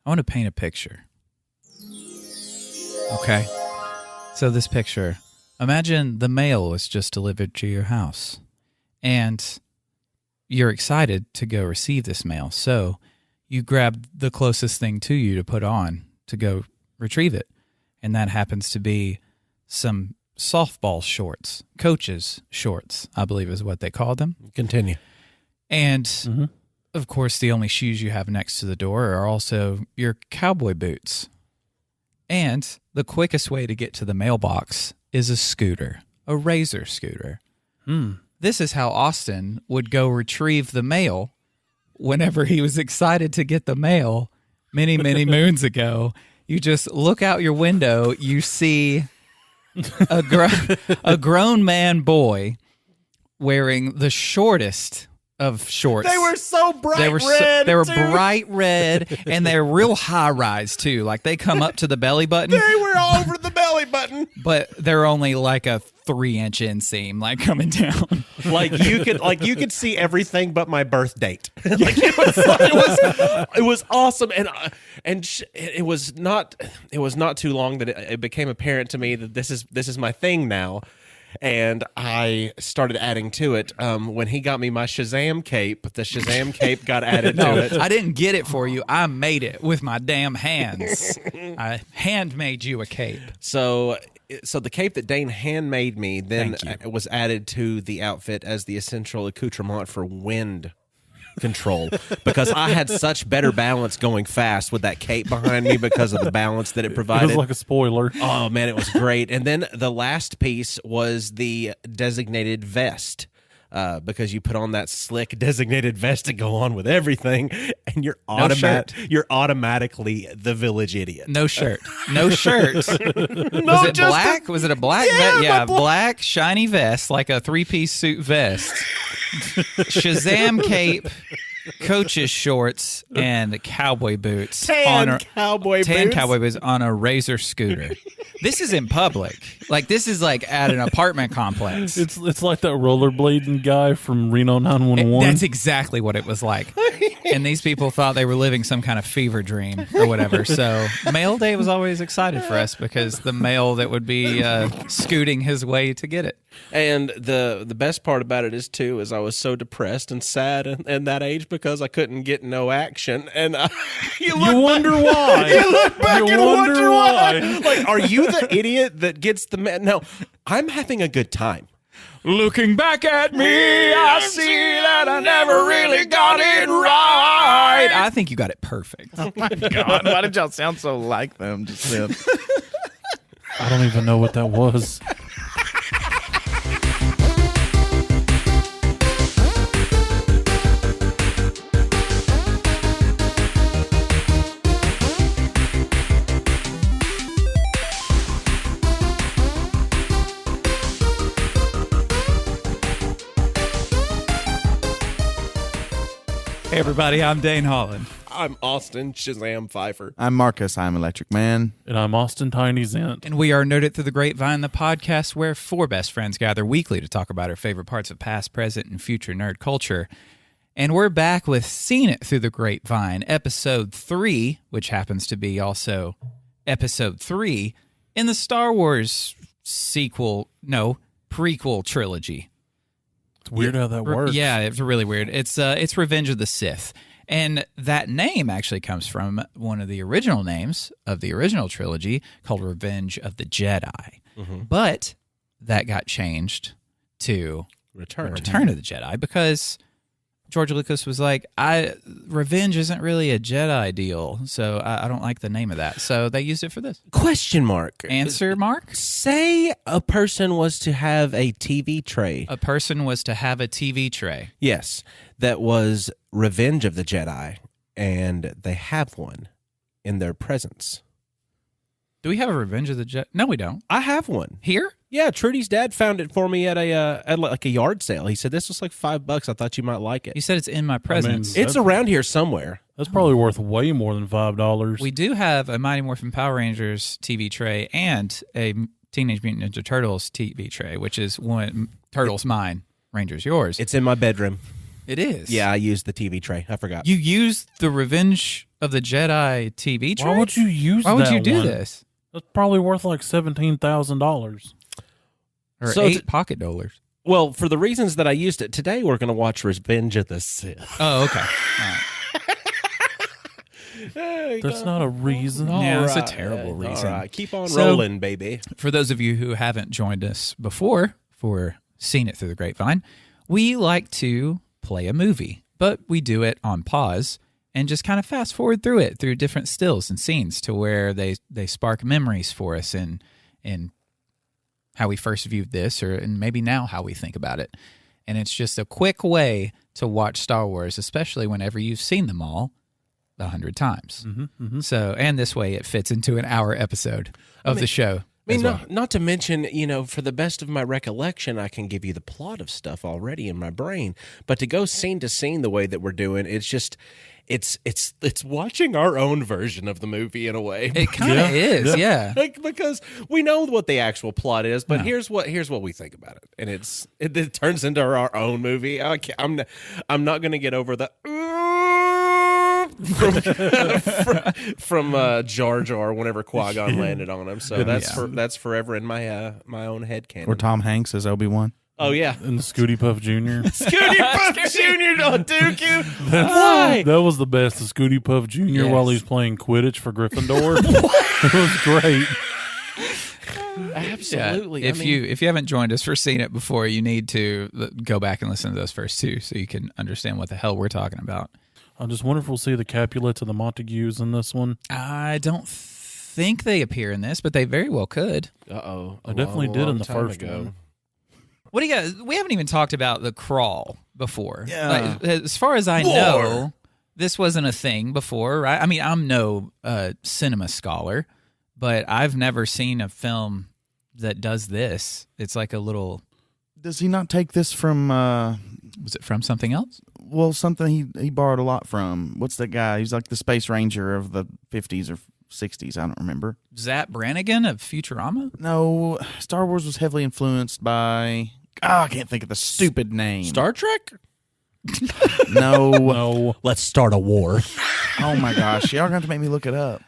I want to paint a picture. Okay. So this picture, imagine the mail was just delivered to your house and you're excited to go receive this mail. So you grab the closest thing to you to put on to go retrieve it. And that happens to be some softball shorts, coach's shorts, I believe is what they call them. Continue. And of course, the only shoes you have next to the door are also your cowboy boots. And the quickest way to get to the mailbox is a scooter, a Razor scooter. This is how Austin would go retrieve the mail whenever he was excited to get the mail many, many moons ago. You just look out your window, you see a grown man boy wearing the shortest of shorts. They were so bright red. They were bright red, and they're real high rise too. Like they come up to the belly button. They were over the belly button. But they're only like a 3-inch inseam, like coming down. Like you could see everything but my birth date. It was awesome, and it was not too long that it became apparent to me that this is my thing now. And I started adding to it. When he got me my Shazam cape, the Shazam cape got added to it. I didn't get it for you. I made it with my damn hands. I handmade you a cape. So the cape that Dane handmade me then was added to the outfit as the essential accoutrement for wind control, because I had such better balance going fast with that cape behind me because of the balance that it provided. It was like a spoiler. Oh man, it was great. And then the last piece was the designated vest, because you put on that slick designated vest to go on with everything, and you're automatically the village idiot. No shirt. No shirt. Was it black? Was it a black vest? Yeah, black shiny vest, like a 3-piece suit vest. Shazam cape, coach's shorts, and cowboy boots. Tan cowboy boots on a Razor scooter. This is in public. Like, this is like at an apartment complex. It's like that rollerblading guy from Reno 911. That's exactly what it was like. And these people thought they were living some kind of fever dream or whatever. So mail day was always excited for us because the mail that would be scooting his way to get it. And the best part about it is I was so depressed and sad in that age because I couldn't get no action. And you wonder why. You look back and wonder why. Like, are you the idiot that gets the man? No, I'm having a good time. Looking back at me, I see that I never really got it right. I think you got it perfect. Oh my God. Why did y'all sound so like them just then? I don't even know what that was. Hey everybody, I'm Dane Holland. I'm Austin Shazam Pfeiffer. I'm Marcus. I'm Electric Man. And I'm Austin Tiny Zent. And we are Nerd It Through the Grapevine, the podcast where 4 best friends gather weekly to talk about our favorite parts of past, present, and future nerd culture. And we're back with Seen It Through the Grapevine, episode 3, which happens to be also episode 3 in the Star Wars prequel trilogy. It's weird how that works. Yeah, it's really weird. It's Revenge of the Sith. And that name actually comes from one of the original names of the original trilogy called Revenge of the Jedi. Mm-hmm. But that got changed to Return of the Jedi because George Lucas was like, Revenge isn't really a Jedi deal, so I don't like the name of that. So they used it for this. Question mark. Answer mark? Say a person was to have a TV tray. A person was to have a TV tray. Yes, that was Revenge of the Jedi, and they have one in their presence. Do we have a Revenge of the Jedi? No, we don't. I have one. Here? Yeah, Trudy's dad found it for me at like a yard sale. He said, this was like $5. I thought you might like it. You said it's in my presence. It's around here somewhere. That's probably worth way more than $5. We do have a Mighty Morphin Power Rangers TV tray and a Teenage Mutant Ninja Turtles TV tray, which is one Turtles mine, Rangers yours. It's in my bedroom. It is. Yeah, I used the TV tray. I forgot. You used the Revenge of the Jedi TV tray? Why would you use Why would that you do one? this? That's probably worth like $17,000. Or So $8 pocket dollars. Well, for the reasons that I used it today, we're going to watch Revenge of the Sith. Oh, okay. All right. That's not a reason. Yeah, that's a terrible reason. All right, keep on So- rolling, baby. For those of you who haven't joined us before for Seen It Through the Grapevine, we like to play a movie, but we do it on pause and just kind of fast forward through it through different stills and scenes to where they spark memories for us in how we first viewed this and maybe now how we think about it. And it's just a quick way to watch Star Wars, especially whenever you've seen them all 100 times. So, and this way it fits into an hour episode of the show. I mean, as well. not to mention, you know, for the best of my recollection, I can give you the plot of stuff already in my brain. But to go scene to scene the way that we're doing, it's just, it's watching our own version of the movie in a way. It kind of is, yeah. Like, because we know what the actual plot is, but here's what we think about it, and it turns into our own movie. I'm not going to get over the. From Jar Jar whenever Qui-Gon landed on him. So that's forever in my my own head canon. Or Tom Hanks as Obi-Wan. Oh yeah. And the Scooty Puff Jr. Scooty Puff Jr. Don't duke you. Why? That was the best. The Scooty Puff Jr. Yes. while he's playing Quidditch for Gryffindor. It was great. Absolutely. Yeah. If you haven't joined us for Seen It before, you need to go back and listen to those first two so you can understand what the hell we're talking about. I just wonder if we'll see the Capulets and the Montagues in this one. I don't think they appear in this, but they very well could. Uh-oh. I definitely did in the first one. What do you guys? We haven't even talked about the crawl before. Yeah. Like, as far as I know, this wasn't a thing before, right? I mean, I'm no cinema scholar, but I've never seen a film that does this. It's like a little. Does he not take this from, Was it from something else? well, something he borrowed a lot from? What's that guy? He's like the Space Ranger of the 50s or 60s. I don't remember. Zap Brannigan of Futurama? No, Star Wars was heavily influenced by... I can't think of the stupid name. Star Trek? No. No. Let's start a war. Oh my gosh. Y'all going to have to make me look it up.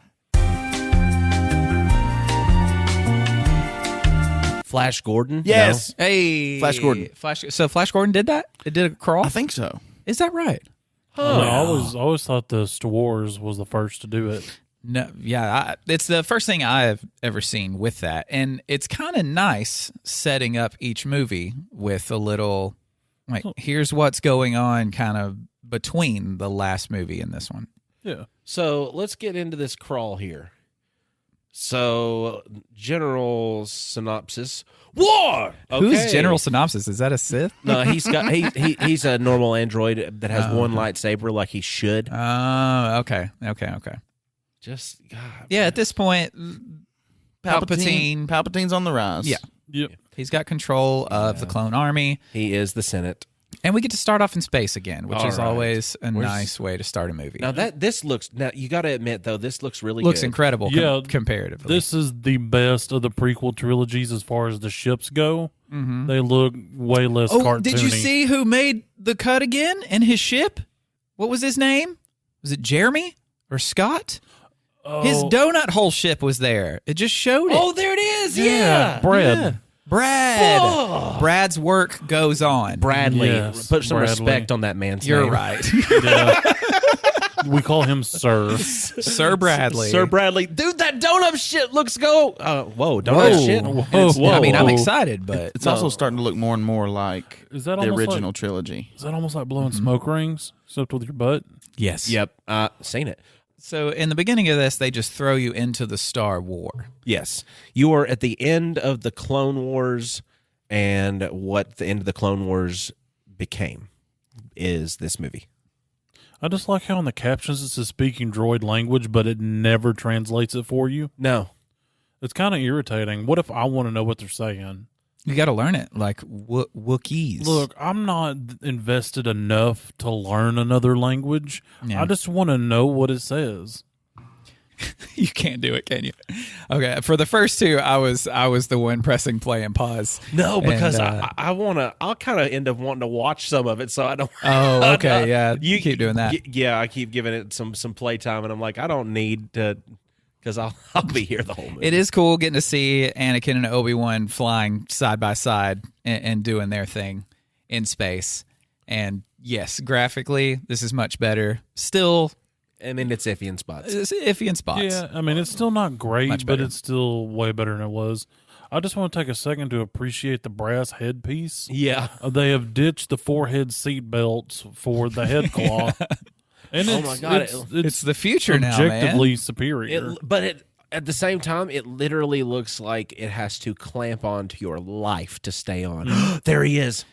Flash Gordon? Yes. Hey. Flash Gordon. So Flash Gordon did that? It did a crawl? I think so. Is that right? I always thought the Star Wars was the first to do it. No, yeah, it's the first thing I've ever seen with that, and it's kind of nice setting up each movie with a little, like, here's what's going on, kind of between the last movie and this one. Yeah. So let's get into this crawl here. So, general synopsis. War! Who's Okay. General Synopsis? Is that a Sith? No, he's a normal android that has one lightsaber like he should. Oh, okay. Just, God. Yeah, at this point, Palpatine. Palpatine's on the rise. Yeah. Yep. He's got control of the clone army, He is the Senate. and we get to start off in space again, which All is right. always a Where's- nice way to start a movie. Now, now you got to admit, though, this looks really Looks good. incredible Yeah, comparatively. This is the best of the prequel trilogies as far as the ships go. Mm-hmm. They look way less cartoony. Did you see who made the cut again in his ship? What was his name? Was it Jeremy or Scott? His donut hole ship was there. It just showed it. Oh, there it is. Yeah. Brad. Yeah. Brad. Oh. Brad's work goes on. Bradley. Yes, Put some Bradley. respect on that man's You're name. right. Yeah. We call him Sir. Sir Bradley. Sir Bradley. Dude, that donut shit looks go. Whoa, donut Whoa. shit. Whoa. I mean, I'm Whoa. excited, but It's also starting to look more and more like Is that the almost original like, trilogy. Is that almost like blowing smoke rings, except with your butt? yes. Yep. Seen it. So in the beginning of this, they just throw you into the Star War. Yes. You are at the end of the Clone Wars, and what the end of the Clone Wars became is this movie. I just like how in the captions it's a speaking droid language, but it never translates it for you. No. It's kind of irritating. What if I want to know what they're saying? You got to learn it, like Wookiees. Look, I'm not invested enough to learn another language. Yeah. I just want to know what it says. You can't do it, can you? Okay, for the first two, I was the one pressing play and pause. No, because And, I'll kind of end up wanting to watch some of it, so I don't. Oh, okay, yeah. You keep doing that. Yeah, I keep giving it some playtime, and I'm like, I don't need to, because I'll be here the whole movie. It is cool getting to see Anakin and Obi-Wan flying side by side and doing their thing in space. And yes, graphically, this is much better. Still, I mean, it's iffy in spots. it's iffy in spots. Yeah, I mean, it's still not great, Much but better. it's still way better than it was. I just want to take a second to appreciate the brass headpiece. Yeah. They have ditched the forehead seat belts for the head cloth. And Oh it's, my God, It's the future now, objectively man. superior. But at the same time, it literally looks like it has to clamp onto your life to stay on. There he is.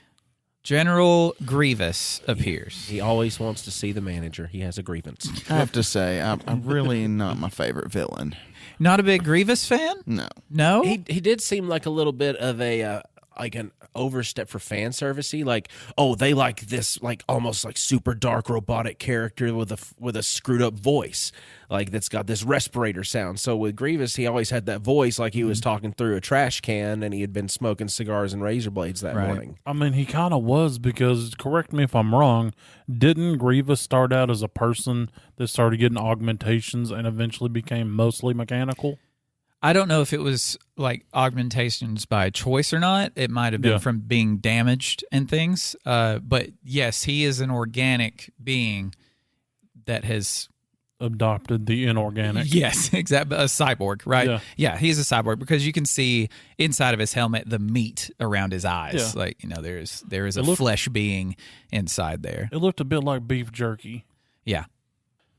General Grievous appears. He always wants to see the manager. He has a grievance. I have to say, I'm really not my favorite villain. Not a big Grievous fan? No. No? He did seem like a little bit of a like an overstep for fan servicey. Like, oh, they like this like almost like super dark robotic character with a screwed up voice, like that's got this respirator sound. So with Grievous, he always had that voice like he was talking through a trash can, and he had been smoking cigars and razor blades that Right. morning. I mean, he kind of was because, correct me if I'm wrong, didn't Grievous start out as a person that started getting augmentations and eventually became mostly mechanical? I don't know if it was like augmentations by choice or not. It might have been Yeah. from being damaged and things. But yes, he is an organic being that has. Adopted the inorganic. Yes, exactly. A cyborg, right? Yeah. Yeah, he's a cyborg because you can see inside of his helmet the meat around his eyes. Yeah. Like, there is a looked- flesh being inside there. It looked a bit like beef jerky. Yeah.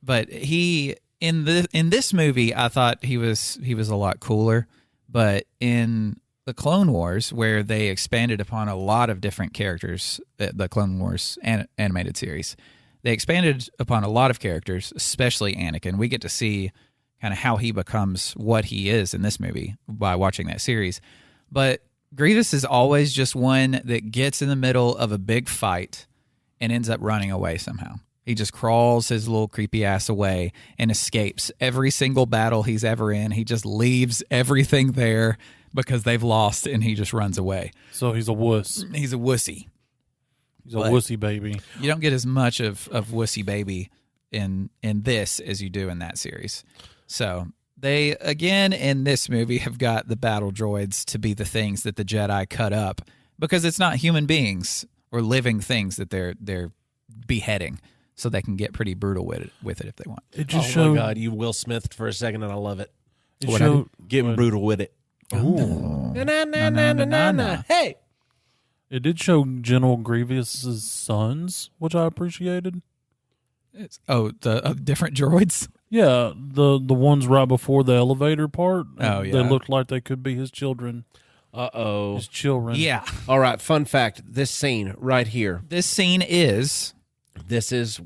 But he in this movie, I thought he was a lot cooler. But in the Clone Wars, where they expanded upon a lot of different characters, the Clone Wars animated series, they expanded upon a lot of characters, especially Anakin. We get to see kind of how he becomes what he is in this movie by watching that series. But Grievous is always just one that gets in the middle of a big fight and ends up running away somehow. He just crawls his little creepy ass away and escapes every single battle he's ever in. He just leaves everything there because they've lost, and he just runs away. So he's a wuss. He's a wussy. He's a wussy baby. You don't get as much of wussy baby in this as you do in that series. So they, again, in this movie, have got the battle droids to be the things that the Jedi cut up because it's not human beings or living things that they're beheading. So they can get pretty brutal with it if they want. It just Oh showed. my God, you Will Smith for a second, and I love it. It showed. Getting brutal with it. Ooh. Na. Hey. It did show General Grievous's sons, which I appreciated. The different droids? Yeah, the ones right before the elevator part. Oh, yeah. They looked like they could be his children. Uh-oh. His children. Yeah. All right, fun fact. This scene right here. This scene is... This is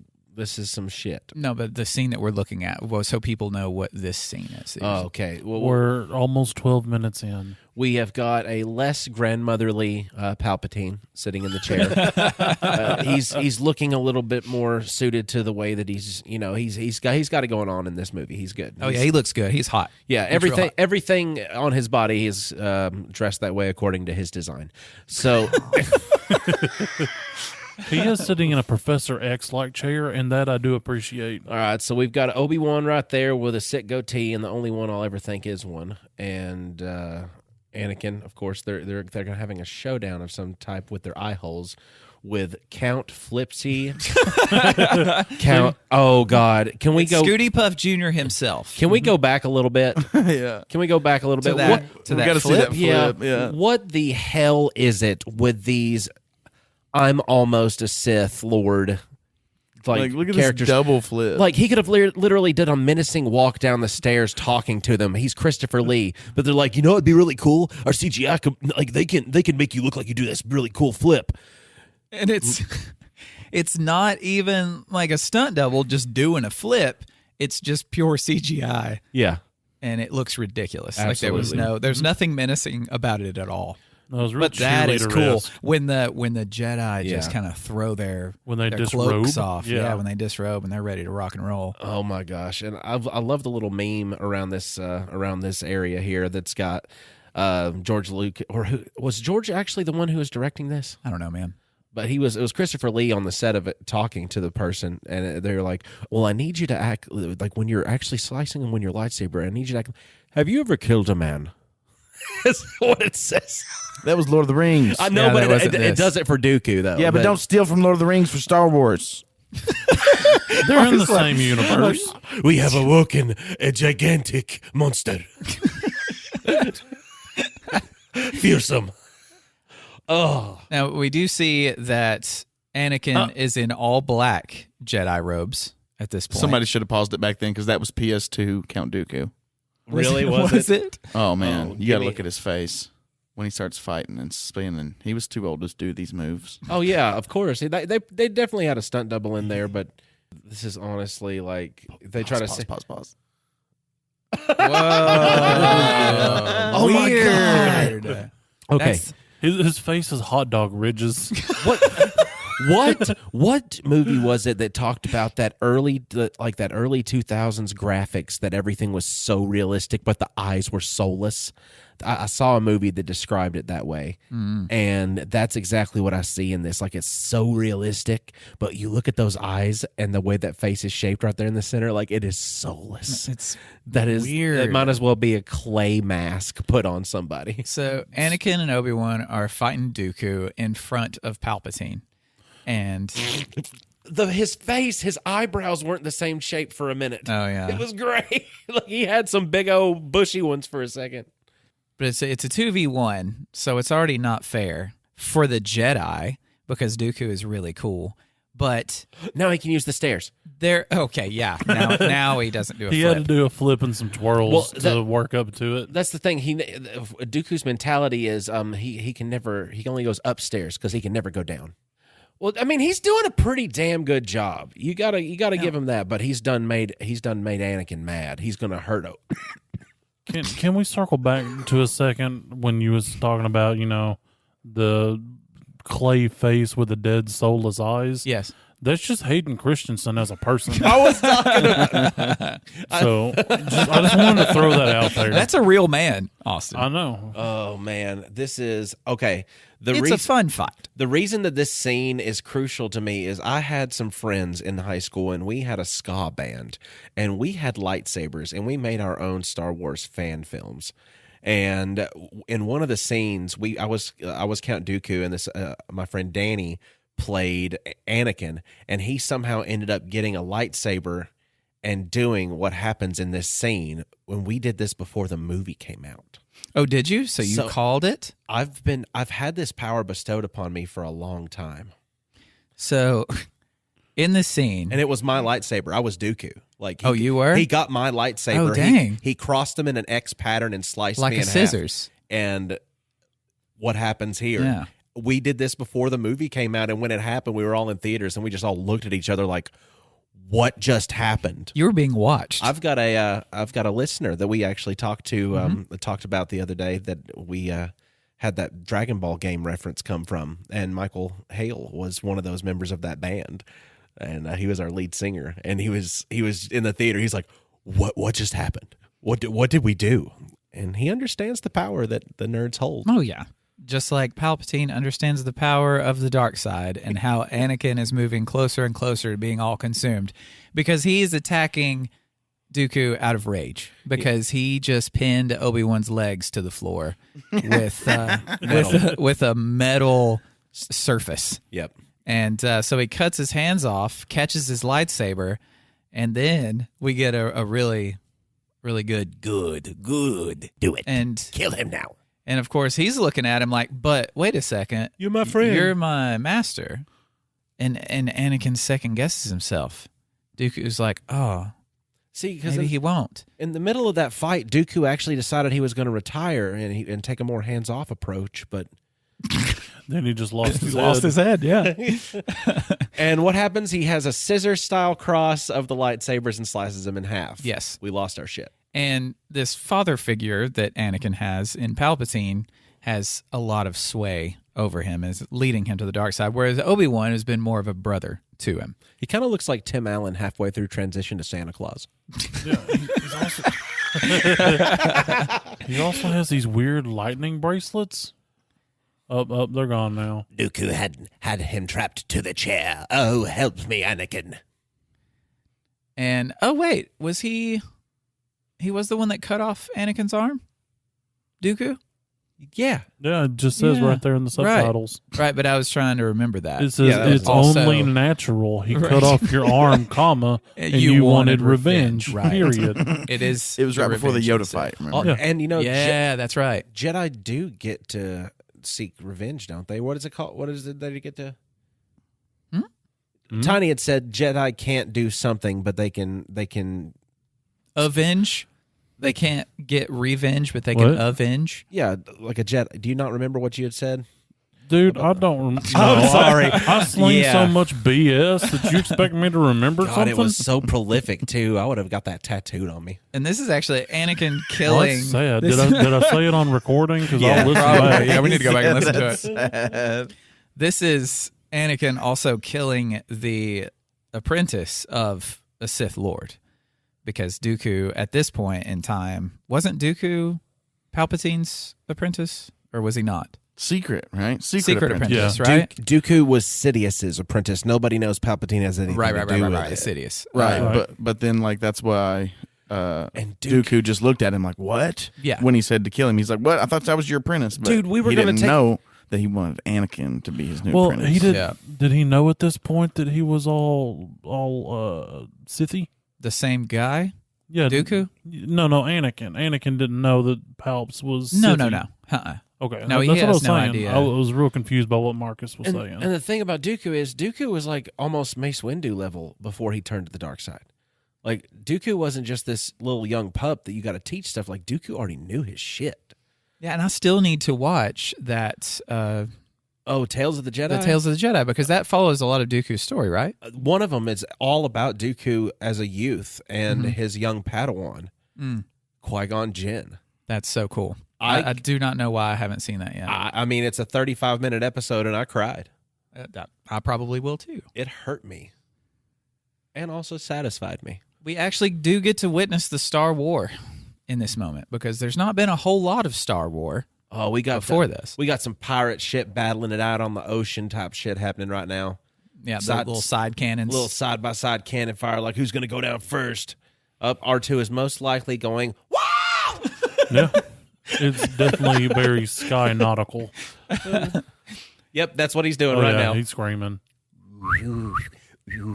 some shit. No, but the scene that we're looking at, well, so people know what this scene is. Oh, okay. Well, We're almost 12 minutes in. we have got a less grandmotherly Palpatine sitting in the chair. He's looking a little bit more suited to the way that he's got it going on in this movie. He's good. Oh, yeah, he looks good. He's hot. Yeah, Looks real hot. everything on his body is dressed that way according to his design. So He is sitting in a Professor X-like chair, and that I do appreciate. all right, so we've got Obi-Wan right there with a sick goatee, and the only one I'll ever think is one. And Anakin, of course, they're having a showdown of some type with their eye holes with Count Flipsy. Count. Oh God, can we go? Scooty Puff Jr. himself. Can we go back a little bit? Yeah. Can we go back a little To bit? that, What- to We that gotta see flip? that Yeah. flip, yeah. What the hell is it with these? I'm almost a Sith Lord. Like look at characters. this double flip. Like he could have literally done a menacing walk down the stairs talking to them. He's Christopher Lee, but they're like, it'd be really cool. Our CGI could, like they can make you look like you do this really cool flip. And it's not even like a stunt double just doing a flip. It's just pure CGI, Yeah. and it looks ridiculous. Absolutely. Like there's nothing menacing about it at all. No, it was real But that is cool cheerleader-esque. when the Jedi Yeah. just kind of throw their When they cloaks disrobe. off. Yeah, when they disrobe and they're ready to rock and roll. Oh my gosh! And I love the little meme around this area here that's got George Lucas, or was George actually the one who was directing this? I don't know, man. But it was Christopher Lee on the set of it talking to the person, and they're like, "Well, I need you to act like when you're actually slicing them when your lightsaber. I need you to act. Have you ever killed a man?" That's what it says. That was Lord of the Rings. I know, Yeah, but that wasn't it this. does it for Dooku though. Yeah, but don't steal from Lord of the Rings for Star Wars. They're in the same universe. We have awoken a gigantic monster, fearsome. Oh, Now, we do see that Anakin is in all black Jedi robes at this point. Somebody should have paused it back then because that was PS2 Count Dooku. really? Was it? Oh man, Oh, you gotta gimme. look at his face when he starts fighting and spinning. He was too old to do these moves. Oh yeah, of course. They definitely had a stunt double in there, but this is honestly like they try to say. Pause. Whoa. Oh my Weird. Okay, That's- His face is hot dog ridges. what movie was it that talked about that early 2000s graphics that everything was so realistic but the eyes were soulless? I saw a movie that described it that way, and that's exactly what I see in this. Like, it's so realistic, but you look at those eyes and the way that face is shaped right there in the center, like it is soulless. It's That is weird. It might as well be a clay mask put on somebody. So Anakin and Obi-Wan are fighting Dooku in front of Palpatine. And His face, his eyebrows weren't the same shape for a minute. oh yeah. It was great. Like, he had some big old bushy ones for a second. But it's a 2v1, so it's already not fair for the Jedi because Dooku is really cool. But Now he can use the stairs. they're okay, yeah. Now he doesn't do a He flip. had to do a flip and some twirls Well, to work up to it. That's the thing. Dooku's mentality is he only goes upstairs because he can never go down. Well, I mean, he's doing a pretty damn good job. You gotta give him that. But he's done made Anakin mad. He's gonna hurt him. Can we circle back to a second when you was talking about, the clay face with the dead soulless eyes? Yes. That's just Hayden Christensen as a person. I was talking about. So I just wanted to throw that out there. That's a real man, Austin. I know. Oh man, this is okay. It's a fun fight. The reason that this scene is crucial to me is I had some friends in high school and we had a ska band and we had lightsabers and we made our own Star Wars fan films. And in one of the scenes, I was Count Dooku and this my friend Danny played Anakin, and he somehow ended up getting a lightsaber and doing what happens in this scene when we did this before the movie came out. Oh, did you? So you called it? I've had this power bestowed upon me for a long time. So in the scene, And it was my lightsaber. I was Dooku. Like, you were? He got my lightsaber. Oh, dang. He crossed them in an X pattern and sliced like me a in half. scissors. And what happens here? Yeah. We did this before the movie came out, and when it happened, we were all in theaters, and we just all looked at each other like, "What just happened?" You were being watched. I've got a listener that we actually talked to talked about the other day that we had that Dragon Ball game reference come from, and Michael Hale was one of those members of that band, and he was our lead singer, and he was in the theater. He's like, "What just happened? What did we do?" And he understands the power that the nerds hold. Oh, yeah. Just like Palpatine understands the power of the dark side and how Anakin is moving closer and closer to being all consumed because he is attacking Dooku out of rage because he just pinned Obi-Wan's legs to the floor with a metal surface. Yep. And so he cuts his hands off, catches his lightsaber, and then we get a really, really good. Do it. And Kill him now. And of course, he's looking at him like, but wait a second. You're my friend. You're my master. And Anakin second guesses himself. Dooku's like, oh, See, because maybe he won't. in the middle of that fight, Dooku actually decided he was going to retire and take a more hands-off approach. But Then he just lost his head, head. yeah. and what happens? He has a scissor-style cross of the lightsabers and slices them in half. Yes. We lost our shit. And this father figure that Anakin has in Palpatine has a lot of sway over him, is leading him to the dark side, whereas Obi-Wan has been more of a brother to him. He kind of looks like Tim Allen halfway through transition to Santa Claus. Yeah, he also has these weird lightning bracelets. Up, they're gone now. Dooku had him trapped to the chair. Oh, help me, Anakin. And, oh, wait, was he was the one that cut off Anakin's arm? Dooku? Yeah. Yeah, it just says right there in the subtitles. Right, but I was trying to remember that. It says it's also only natural. He cut off your arm, comma, and you wanted revenge. Right. Period. It is. It was right before the Yoda fight. Remember? And, that's right. Jedi do get to seek revenge, don't they? What is it called? What is it that you get to? Tiny had said Jedi can't do something, but they can avenge. They can't get revenge, but they can avenge. Yeah, like a Jedi. Do you not remember what you had said? Dude, I don't. I'm sorry. I sling so much BS that you expect me to remember something. It was so prolific too. I would have got that tattooed on me. And this is actually Anakin killing. That's sad. Did I say it on recording? Because I'll listen back. Yeah, we need to go back and listen to it. This is Anakin also killing the apprentice of a Sith Lord. Because Dooku, at this point in time, wasn't Dooku Palpatine's apprentice? Or was he not? Secret, right? Secret apprentice, right? Dooku was Sidious's apprentice. Nobody knows Palpatine has anything to do with it. Sidious. Right. But then, like, that's why and Dooku just looked at him like, what? Yeah. When he said to kill him, he's like, what? I thought that was your apprentice. But Dude, we were he going didn't to know that he wanted Anakin to be his new apprentice. He did. Yeah. Did he know at this point that he was all Sithy? The same guy? Yeah. Dooku? No, Anakin. Anakin didn't know that Palps was No. Sithy. Okay. No, that's he what I has was no saying. idea. I was real confused by what Marcus was saying. And the thing about Dooku is Dooku was like almost Mace Windu level before he turned to the dark side. Like, Dooku wasn't just this little young pup that you got to teach stuff. Like, Dooku already knew his shit. Yeah, and I still need to watch that... Tales of the Jedi? The Tales of the Jedi, because that follows a lot of Dooku's story, right? One of them is all about Dooku as a youth and his young Padawan, Qui-Gon Jinn. That's so cool. I do not know why I haven't seen that yet. I mean, it's a 35-minute episode, and I cried. I probably will, too. It hurt me and also satisfied me. We actually do get to witness the Star War in this moment, because there's not been a whole lot of Star War. Oh, we got before this. We got some pirate shit battling it out on the ocean type shit happening right now. Yeah, the little side cannons. Little side-by-side cannon fire, like who's going to go down first? R2 is most likely going, wow! Yeah, it's definitely very sky nautical. Yep, that's what he's doing now. He's screaming.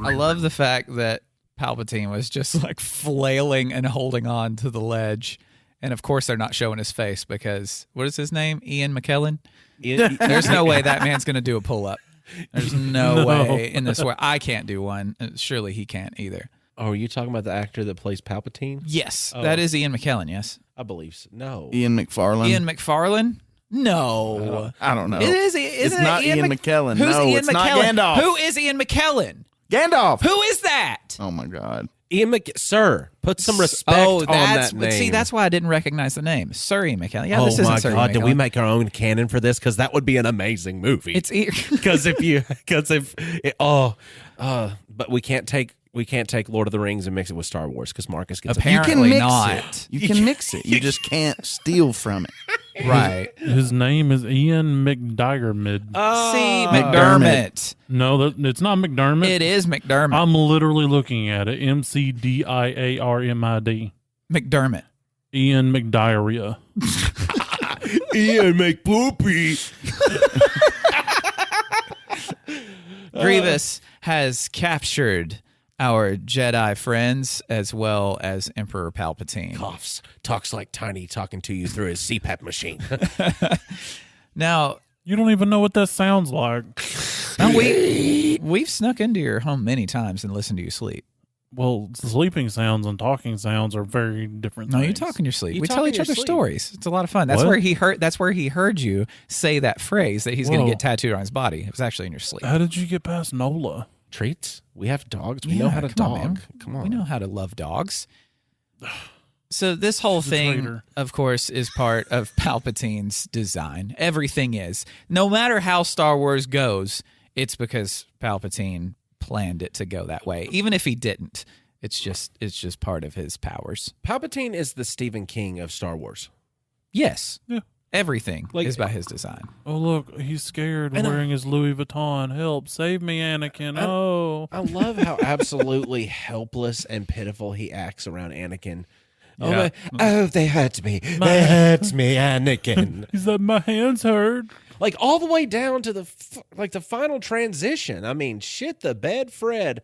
I love the fact that Palpatine was just like flailing and holding on to the ledge. And of course, they're not showing his face because what is his name? Ian McKellen? There's no way that man's going to do a pull up. There's no way in this world. I can't do one. Surely he can't either. Oh, are you talking about the actor that plays Palpatine? Yes, that is Ian McKellen. Yes, I believe so. No, Ian McFarlane. Ian McFarlane? No, I don't know. It is. It's not Ian McKellen. Who's no, Ian it's McKellen? not Gandalf. Who is Ian McKellen? Gandalf. Who is that? Oh my God. Sir, put some respect on that name. See, that's why I didn't recognize the name. Sir Ian McKellen. Yeah, this isn't my Sir God, Ian did McKellen. we make our own canon for this? Because that would be an amazing movie. It's but we can't take Lord of the Rings and mix it with Star Wars because Marcus gets apparently not. You can mix it. You just can't steal from it. Right. His name is Ian McDiarmid. See, McDermott. No, it's not McDermott. It is McDermott. I'm literally looking at it. McDiarmid. McDermott. Ian McDiarrhea. Ian McPoopy. Grievous has captured our Jedi friends as well as Emperor Palpatine. Coughs. Talks like Tiny talking to you through his CPAP machine. Now, you don't even know what that sounds like. We've snuck into your home many times and listened to you sleep. Well, sleeping sounds and talking sounds are very different things. No, you talk in your sleep. We tell each other stories. It's a lot of fun. That's What? where he heard you say that phrase that he's going to get tattooed on his body. It was actually in your sleep. How did you get past Nola? Treats. We have dogs. We know how to come on, dog. man. Come on. We know how to love dogs. So this whole She's a thing, traitor. of course, is part of Palpatine's design. Everything is. No matter how Star Wars goes, it's because Palpatine planned it to go that way. Even if he didn't, it's just part of his powers. Palpatine is the Stephen King of Star Wars. Yes. Yeah. Everything Like- is by his design. Oh, look, he's scared And wearing his Louis Vuitton. Help, save me, Anakin. Oh. I love how absolutely helpless and pitiful he acts around Anakin. Yeah. They hurt me. They hurt me, Anakin. He's like, my hands hurt. Like all the way down to the the final transition. I mean, shit the bed, Fred.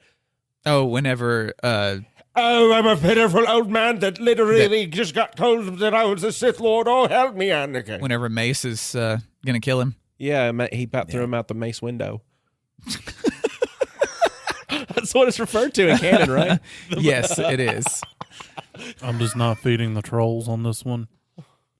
Oh, whenever Oh, I'm a pitiful old man that literally just got told that I was a Sith Lord. Oh, help me, Anakin. whenever Mace is gonna kill him. Yeah, he about threw him out the mace window. That's what it's referred to in canon, right? Yes, it is. I'm just not feeding the trolls on this one.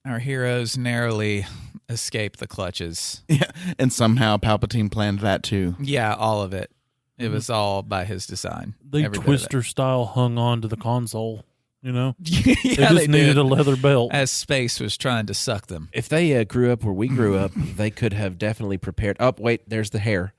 Our heroes narrowly escape the clutches. Yeah, and somehow Palpatine planned that too. Yeah, all of it. It was all by his design. They Every bit of it. Twister style hung on to the console, you know? Yeah, They just needed did. a leather belt. As space was trying to suck them. If they grew up where we grew up, they could have definitely prepared. Oh, wait, there's the hair.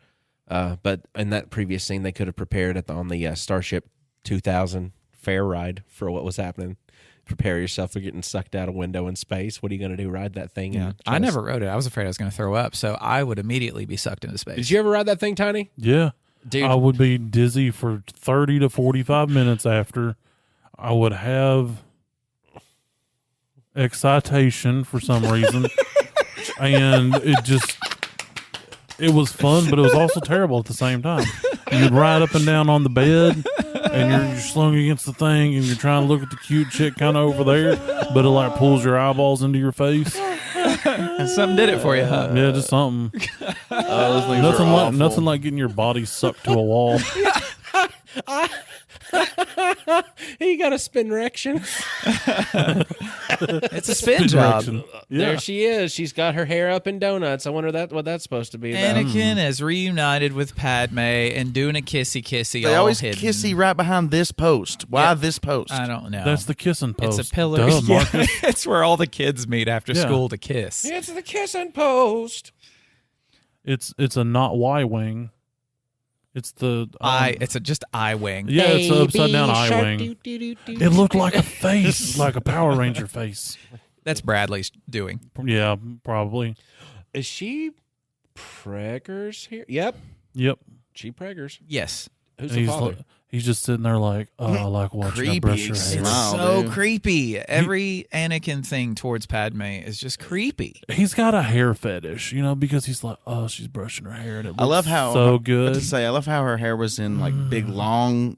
But in that previous scene, they could have prepared on the Starship 2000 fair ride for what was happening. Prepare yourself for getting sucked out a window in space. What are you going to do? Ride that thing? Yeah, and I never rode it. I was afraid I was going to throw up, so I would immediately be sucked into space. Did you ever ride that thing, Tiny? Yeah. Dude. I would be dizzy for 30 to 45 minutes after. I would have excitation for some reason. And it was fun, but it was also terrible at the same time. You'd ride up and down on the bed, and you're slung against the thing, and you're trying to look at the cute chick kind of over there, but it like pulls your eyeballs into your face. Something did it for you, huh? Yeah, just something. Those things are awful. Nothing like getting your body sucked to a wall. You got a spin erection. It's a spin job. direction. There she is. She's got her hair up in donuts. I wonder what that's supposed to be about. Anakin is reunited with Padme and doing a kissy. They all always hidden. kissy right behind this post. Why Yeah. this post? I don't know. That's the kissing post. It's a pillar. Duh, Yeah, Marcus. it's where all the kids meet after Yeah. school to kiss. It's the kissing post. It's a not Y wing. It's the It's just eye wing. yeah, it's an upside down eye wing. It looked like a face, like a Power Ranger face. That's Bradley's doing. Yeah, probably. Is she preggers here? Yep. Yep. She preggers. Yes. Who's And the he's father? like, he's just sitting there like, oh, I like watching her brush her Creepy. hair. Wow, So dude. creepy. Every Anakin thing towards Padme is just creepy. He's got a hair fetish, you know, because he's like, oh, she's brushing her hair. And it I love looks how so what good. to say. I love how her hair was in like big long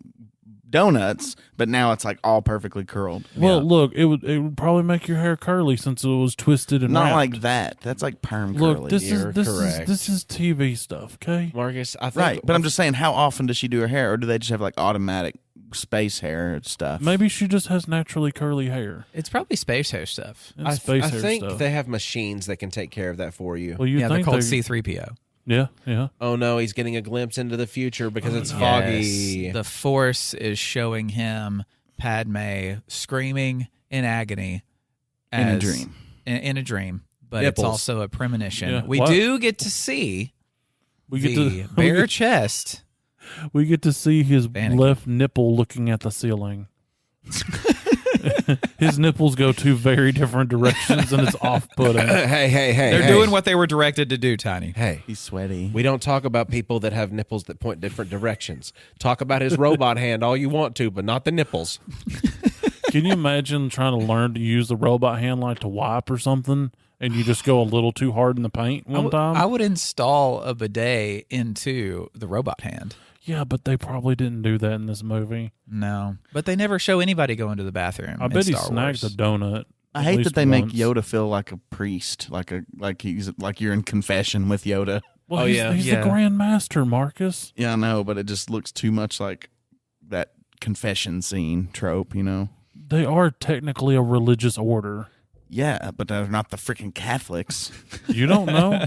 donuts, but now it's like all perfectly curled. Well, look, it would probably make your hair curly since it was twisted and Not wrapped. like that. That's like perm Look, curly. this You're is correct. this is TV stuff, okay? Marcus, I think. right. But I'm just saying, how often does she do her hair, or do they just have like automatic space hair stuff? Maybe she just has naturally curly hair. It's probably space hair stuff. And I space hair think stuff. they have machines that can take care of that for you. Well, you Yeah, they're think called C-3PO. Yeah, yeah. Oh no, he's getting a glimpse into the future because it's foggy. Yes. The Force is showing him Padme screaming in agony In a as- dream. In a dream, but Nipples. it's also a premonition. Yeah. We What? do get to see We the get to bare chest. we get to see his Anakin. left nipple looking at the ceiling. His nipples go two very different directions, and it's off-putting. Hey, They're doing what they were directed to do, Tiny. Hey, He's sweaty. we don't talk about people that have nipples that point different directions. Talk about his robot hand all you want to, but not the nipples. Can you imagine trying to learn to use the robot hand like to wipe or something, and you just go a little too hard in the paint one time? I would install a bidet into the robot hand. Yeah, but they probably didn't do that in this movie. No, but they never show anybody going to the bathroom. I in bet he Star snagged Wars. a donut. I at hate least that they make once. Yoda feel like a priest, like you're in confession with Yoda. Well, Oh, he's, yeah. he's Yeah. the Grand Master, Marcus. Yeah, I know, but it just looks too much like that confession scene trope, you know? They are technically a religious order. Yeah, but they're not the freaking Catholics. You don't know.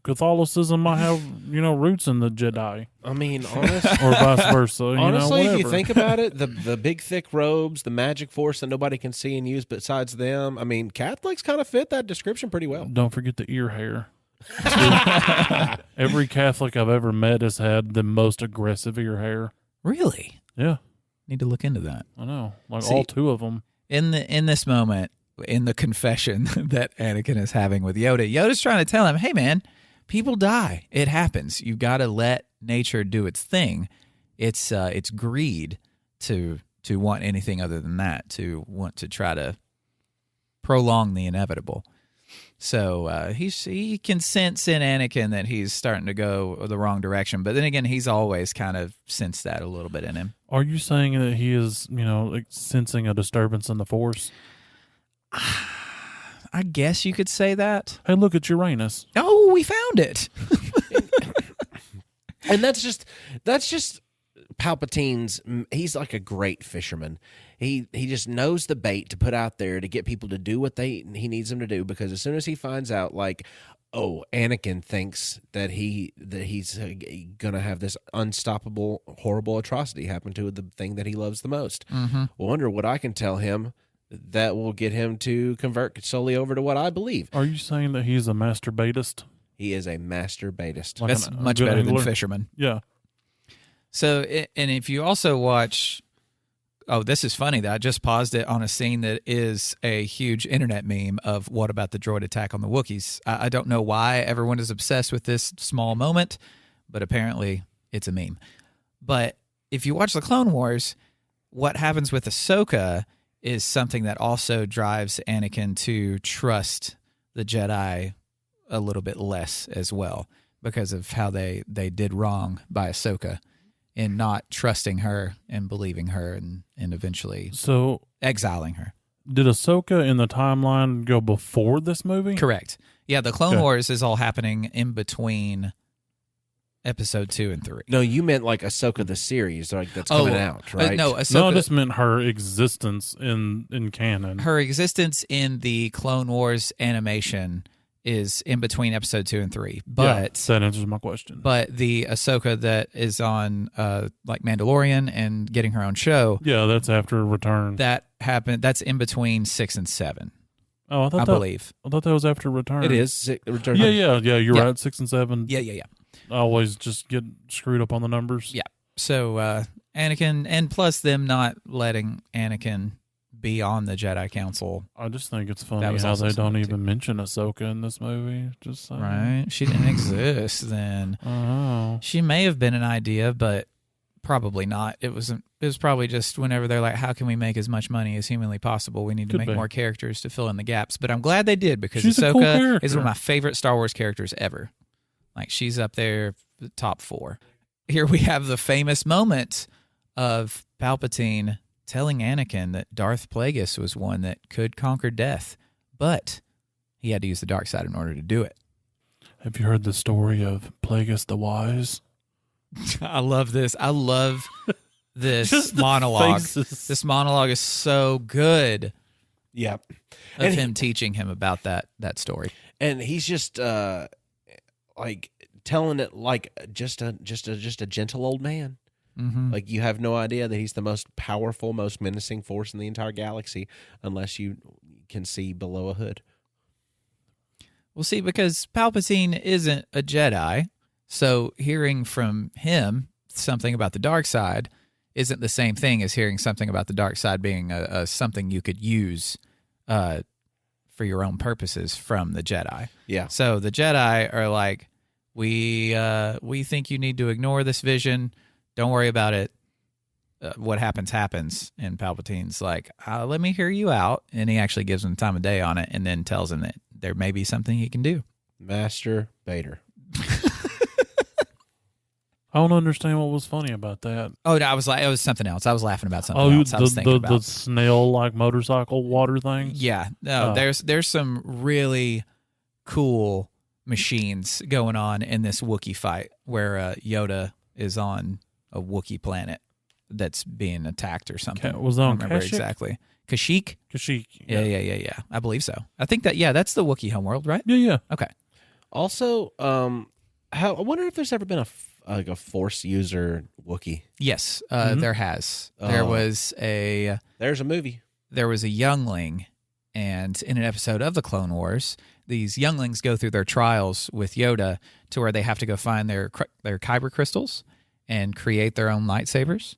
Catholicism might have, roots in the Jedi, I mean, or vice versa. honestly, if you whatever. think about it, the big thick robes, the magic force that nobody can see and use besides them. I mean, Catholics kind of fit that description pretty well. Don't forget the ear hair. Every Catholic I've ever met has had the most aggressive ear hair. Really? Yeah, Need to look into that. I know. Like See- all two of them. In this moment, in the confession that Anakin is having with Yoda, Yoda's trying to tell him, hey, man, people die. It happens. You got to let nature do its thing. It's greed to want anything other than that, to want to try to prolong the inevitable. So he can sense in Anakin that he's starting to go the wrong direction. But then again, he's always kind of sensed that a little bit in him. Are you saying that he is, like sensing a disturbance in the Force? I guess you could say that. Hey, look at Uranus. Oh, we found it. And that's just Palpatine's. He's like a great fisherman. He just knows the bait to put out there to get people to do what he needs them to do. Because as soon as he finds out, like, oh, Anakin thinks that he's gonna have this unstoppable, horrible atrocity happen to the thing that he loves the most. Mm-hmm. Wonder what I can tell him that will get him to convert solely over to what I believe. Are you saying that he's a master baitist? He is a master baitist. Like That's a much good better than angler? fisherman. Yeah. So, and if you also watch, oh, this is funny that I just paused it on a scene that is a huge internet meme of what about the droid attack on the Wookiees. I don't know why everyone is obsessed with this small moment, but apparently it's a meme. But if you watch the Clone Wars, what happens with Ahsoka is something that also drives Anakin to trust the Jedi a little bit less as well because of how they did wrong by Ahsoka in not trusting her and believing her and eventually So exiling her. did Ahsoka in the timeline go before this movie? Correct. Yeah, the Clone Okay. Wars is all happening in between episode 2 and 3. No, you meant like Ahsoka the series, like that's coming out, right? No, No, I Ahsoka, just meant her existence in canon. her existence in the Clone Wars animation is in between episode 2 and 3. But that answers my question. but the Ahsoka that is on like Mandalorian and getting her own show, Yeah, that's after Return. that happened. That's in between 6 and 7, Oh, I thought I that, believe. I thought that was after Return. It is. Return. Yeah. You're Yeah. right. 6 and 7. Yeah. I always just get screwed up on the numbers. Yeah. So Anakin, and plus them not letting Anakin be on the Jedi Council, I just think it's That funny was how also they don't something, even mention Ahsoka in this movie. Just saying. right? She didn't exist then. Oh, She may have been an idea, but probably not. It was probably just whenever they're like, how can we make as much money as humanly possible? We need to Could make be. more characters to fill in the gaps. But I'm glad they did because She's a cool Ahsoka character. is one of my favorite Star Wars characters ever. Like she's up there, the top 4. Here we have the famous moment of Palpatine telling Anakin that Darth Plagueis was one that could conquer death, but he had to use the dark side in order to do it. have you heard the story of Plagueis the Wise? I love this. I love this Just the monologue. faces. This monologue is so good Yeah. of And him teaching him about that story. And he's just like telling it like just a gentle old man. Mm-hmm. Like you have no idea that he's the most powerful, most menacing force in the entire galaxy unless you can see below a hood. Well, see, because Palpatine isn't a Jedi, so hearing from him something about the dark side isn't the same thing as hearing something about the dark side being a something you could use for your own purposes from the Jedi. Yeah. So the Jedi are like, we think you need to ignore this vision. Don't worry about it. What happens. And Palpatine's like, let me hear you out. And he actually gives him time of day on it and then tells him that there may be something he can do. Master Vader. I don't understand what was funny about that. Oh, no, it was something else. I was laughing about something Oh, else. I was thinking the about. snail-like motorcycle water thing? Yeah. No, Oh. there's some really cool machines going on in this Wookiee fight where Yoda is on a Wookiee planet that's being attacked or something. Was that on I don't remember Kashyyyk? exactly. Kashyyyk. Kashyyyk. Yeah. I believe so. I think that's the Wookiee homeworld, right? Yeah. Okay. Also, I wonder if there's ever been a Force user Wookiee. Yes, there has. There was There's a movie. There was a youngling, and in an episode of the Clone Wars, these younglings go through their trials with Yoda to where they have to go find their kyber crystals and create their own lightsabers.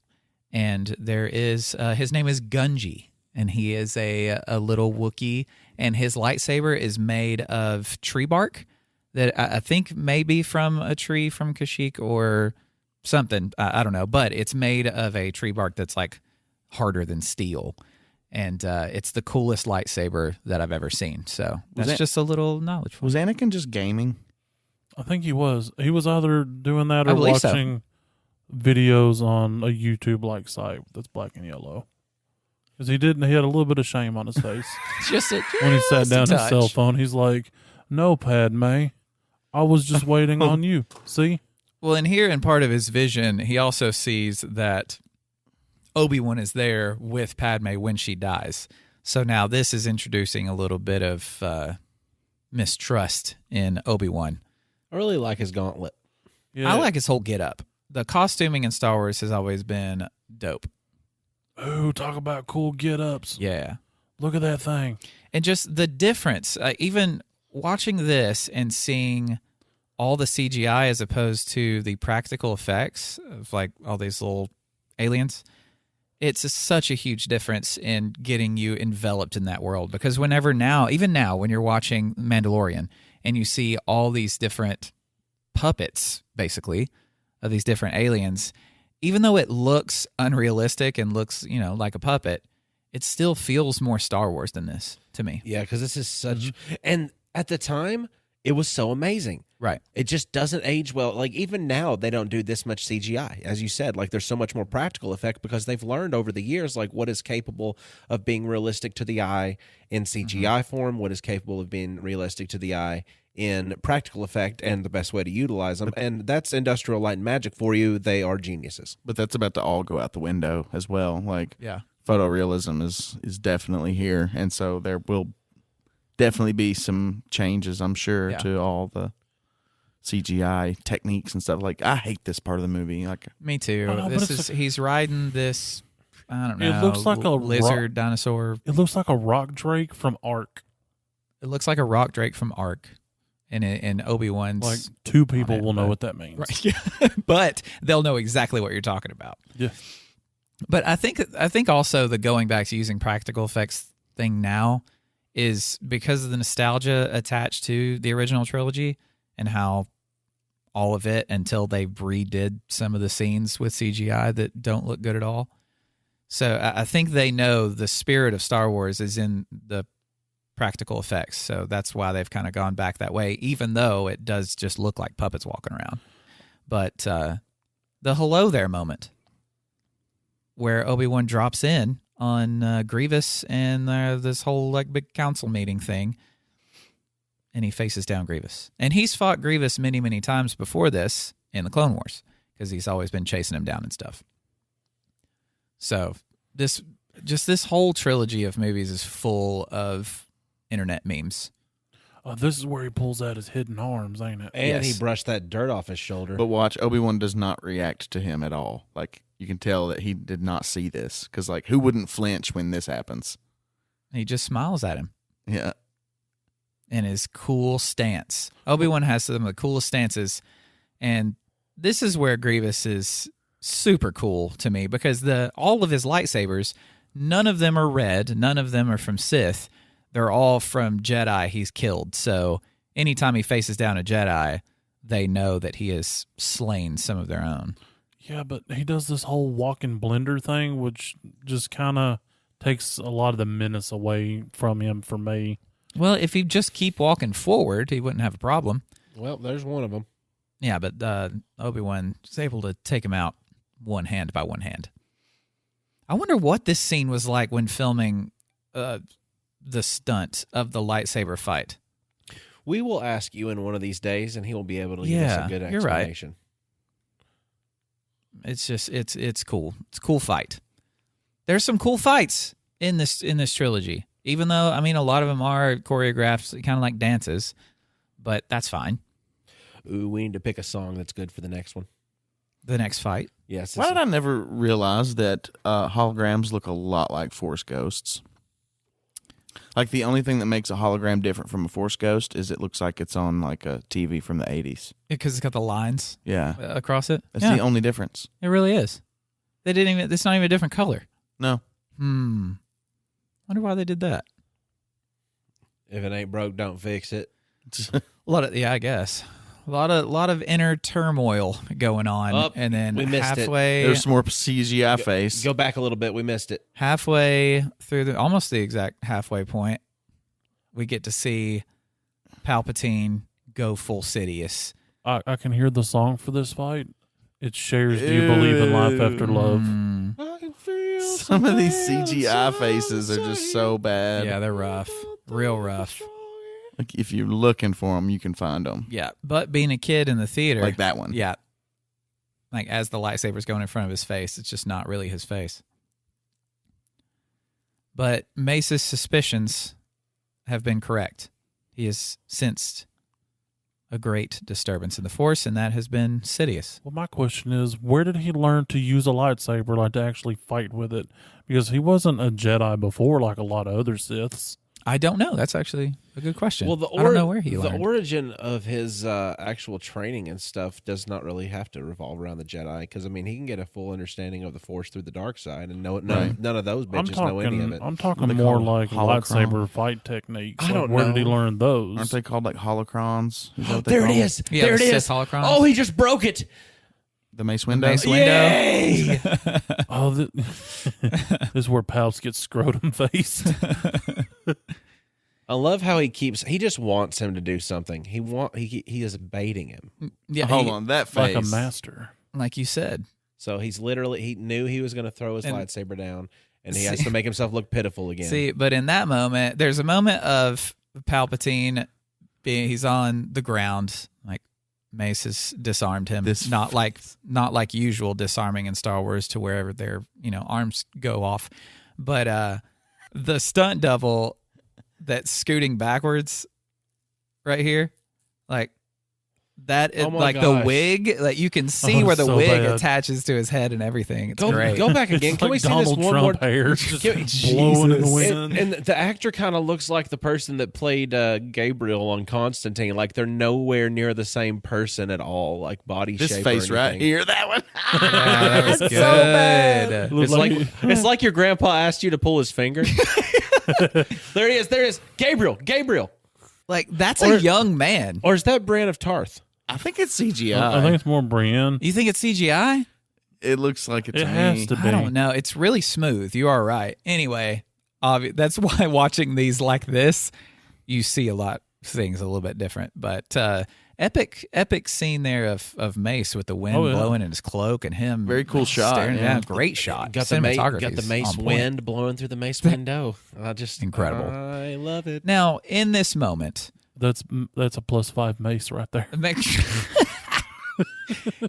And there is his name is Gunji, and he is a little Wookiee, and his lightsaber is made of tree bark that I think may be from a tree from Kashyyyk or something. I don't know, but it's made of a tree bark that's like harder than steel. And it's the coolest lightsaber that I've ever seen. So that's just a little knowledge. Was Anakin just gaming? I think he was. He was either doing that I or believe so. watching videos on a YouTube-like site that's black and yellow. Because he had a little bit of shame on his face. When he sat down his cell phone, he's like, "No, Padme, I was just waiting on you. See?" Well, and here in part of his vision, he also sees that Obi-Wan is there with Padme when she dies. So now this is introducing a little bit of mistrust in Obi-Wan. I really like his gauntlet. I like his whole get-up. The costuming in Star Wars has always been dope. Ooh, talk about cool get-ups. Yeah. Look at that thing. And just the difference, even watching this and seeing all the CGI as opposed to the practical effects of like all these little aliens, it's such a huge difference in getting you enveloped in that world. Because even now, when you're watching Mandalorian and you see all these different puppets, basically, of these different aliens, even though it looks unrealistic and looks, like a puppet, it still feels more Star Wars than this to me. Yeah, because this is such... And at the time, it was so amazing. Right. It just doesn't age well. Like, even now, they don't do this much CGI. As you said, like, there's so much more practical effect because they've learned over the years, like, what is capable of being realistic to the eye in CGI form, what is capable of being realistic to the eye in practical effect, and the best way to utilize them. And that's Industrial Light and Magic for you. They are geniuses. But that's about to all go out the window as well. Like, Yeah. photorealism is definitely here. And so there will definitely be some changes, I'm sure, to all the CGI techniques and stuff. Like, I hate this part of the movie. Like, Me too. I know, but He's riding this, I don't know. It looks like a lizard dinosaur. It looks like a rock drake from Ark. It looks like a rock drake from Ark. And Obi-Wan's... Like, two people will know what that means. Right. But they'll know exactly what you're talking about. Yeah. But I think also the going back to using practical effects thing now is because of the nostalgia attached to the original trilogy and how all of it until they redid some of the scenes with CGI that don't look good at all. So I think they know the spirit of Star Wars is in the practical effects. So that's why they've kind of gone back that way, even though it does just look like puppets walking around. But the hello there moment where Obi-Wan drops in on Grievous and this whole like big council meeting thing, and he faces down Grievous. And he's fought Grievous many, many times before this in the Clone Wars because he's always been chasing him down and stuff. So this whole trilogy of movies is full of internet memes. This is where he pulls out his hidden arms, ain't it? And he brushed that dirt off his shoulder. but watch, Obi-Wan does not react to him at all. Like, you can tell that he did not see this. Because, like, who wouldn't flinch when this happens? He just smiles at him. Yeah. In his cool stance. Obi-Wan has some of the coolest stances, and this is where Grievous is super cool to me because all of his lightsabers, none of them are red, none of them are from Sith. They're all from Jedi he's killed. So anytime he faces down a Jedi, they know that he has slain some of their own. Yeah, but he does this whole walking blender thing, which just kind of takes a lot of the menace away from him for me. Well, if he'd just keep walking forward, he wouldn't have a problem. Well, there's one of them. Yeah, but Obi-Wan is able to take him out one hand by one hand. I wonder what this scene was like when filming the stunt of the lightsaber fight. We will ask you in one of these days, and he will be able to give us a good explanation. You're right. It's just it's cool. It's a cool fight. There's some cool fights in this trilogy. Even though, I mean, a lot of them are choreographed, kind of like dances, but that's fine. Ooh, we need to pick a song that's good for the next one. The next fight. Yes. Why did I never realize that holograms look a lot like Force ghosts? Like the only thing that makes a hologram different from a Force ghost is it looks like it's on like a TV from the 80s. Because it's got the lines Yeah. across it. That's the only difference. It really is. They didn't even. It's not even a different color. No. Wonder why they did that. If it ain't broke, don't fix it. I guess. A lot of inner turmoil going on, and then we missed halfway. There's some more CGI face. Go back a little bit. We missed it. Halfway through almost the exact halfway point, we get to see Palpatine go full Sidious. I can hear the song for this fight. It shares "Do You Believe in Life After Love?" I can feel Some of these CGI faces are just so bad. Yeah, they're rough, real rough. Like if you're looking for them, you can find them. Yeah, but being a kid in the theater, Like that one. Yeah, like as the lightsaber's going in front of his face, it's just not really his face. But Mace's suspicions have been correct. He has sensed a great disturbance in the Force, and that has been Sidious. Well, my question is, where did he learn to use a lightsaber, like to actually fight with it? Because he wasn't a Jedi before, like a lot of other Siths. I don't know. That's actually a good question. Well, I don't know where he learned. The origin of his actual training and stuff does not really have to revolve around the Jedi, because I mean he can get a full understanding of the Force through the dark side, and none of those bitches know any of it. I'm talking more like lightsaber fight techniques. I don't know. Where did he learn those? Aren't they called like holocrons? Is that what they There call it them? is. Yeah, there it the is. Sith holocrons. Oh, he just broke it. The Mace window? Mace window. Yay! Oh, this is where Palps gets scrotum faced. I love how he just wants him to do something. He is baiting him. Yeah, Hold on, that face. Like a master. like you said. So he knew he was going to throw his lightsaber down, and he has to make himself look pitiful again. See, but in that moment, there's a moment of Palpatine he's on the ground, like Mace has disarmed him. Not like usual disarming in Star Wars to wherever their arms go off, but the stunt double that's scooting backwards right here, like that, like gosh. the wig, like you can see where the so wig bad. attaches to his head and everything. It's great. Go back again. It's Can like we see Donald this one Trump more? hair just blowing in the wind. And the actor kind of looks like the person that played Gabriel on Constantine. Like they're nowhere near the same person at all. Like body This shape. face or right anything. here, that one. Yeah, that was good. so bad. It's like your grandpa asked you to pull his finger. There he is. There he is. Gabriel. Like that's a young man. Or is that Bran of Tarth? I think it's CGI. I think it's more Brienne. You think it's CGI? It looks like it's It has to be. I don't know. It's really smooth. You are right. Anyway, that's why watching these like this, you see a lot of things a little bit different. But epic scene there of Mace with the wind blowing in his cloak and him. Very cool shot. staring Yeah. down. Great shot. Got the Cinematography Mace is on point. wind blowing through the Mace window. Incredible. I love it. Now, in this moment, That's a +5 mace right there.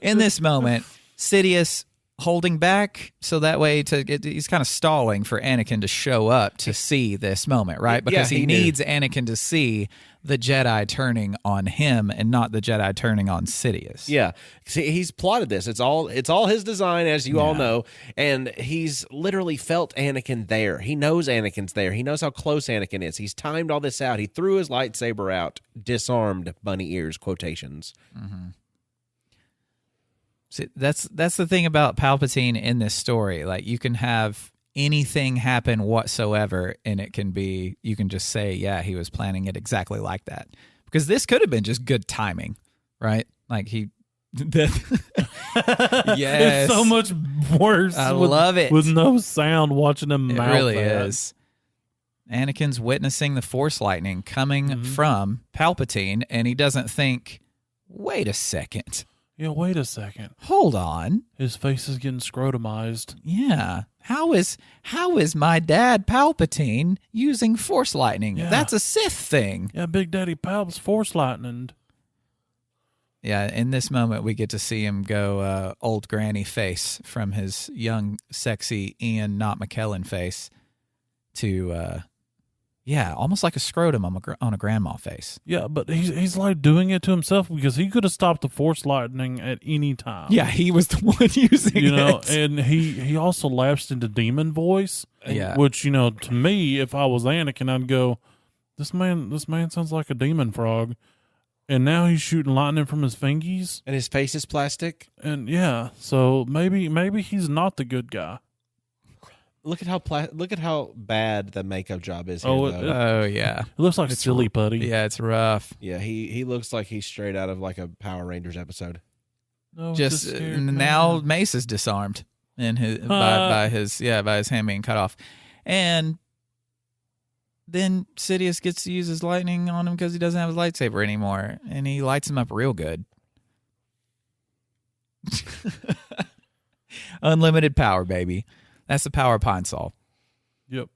in this moment, Sidious holding back so that way he's kind of stalling for Anakin to show up to see this moment, right? Because Yeah, he he knew. needs Anakin to see the Jedi turning on him and not the Jedi turning on Sidious. Yeah. See, he's plotted this. It's all his design, as you all know, and he's literally felt Anakin there. He knows Anakin's there. He knows how close Anakin is. He's timed all this out. He threw his lightsaber out, disarmed bunny ears, quotations. Mm-hmm. See, that's the thing about Palpatine in this story. Like, you can have anything happen whatsoever, and you can just say, yeah, he was planning it exactly like that. Because this could have been just good timing, right? Like yes. It's so much worse. I love it. With no sound watching him It mouth really that. is. Anakin's witnessing the Force lightning coming from Palpatine, and he doesn't think, wait a second. Yeah, wait a second. Hold on. His face is getting scrotumized. Yeah. How is my dad Palpatine using Force lightning? Yeah. That's a Sith thing. Yeah, Big Daddy Palp's force lightning. Yeah, in this moment we get to see him go old granny face from his young, sexy Ian Not McKellen face. to, almost like a scrotum on a grandma face. Yeah, but he's like doing it to himself because he could have stopped the Force lightning at any time. Yeah, he was the one using it. And he also lapsed into demon voice. Yeah. Which, to me, if I was Anakin, I'd go, this man sounds like a demon frog. And now he's shooting lightning from his fingies. And his face is plastic. And so maybe he's not the good guy. Look at how bad the makeup job is here, Yeah. It looks like silly putty. Yeah, it's rough. Yeah, he looks like he's straight out of like a Power Rangers episode. No, Just now Mace is disarmed in by his hand being cut off. And then Sidious gets to use his lightning on him because he doesn't have his lightsaber anymore, and he lights him up real good. Unlimited power, baby. That's the power of Pine Sol. Yep.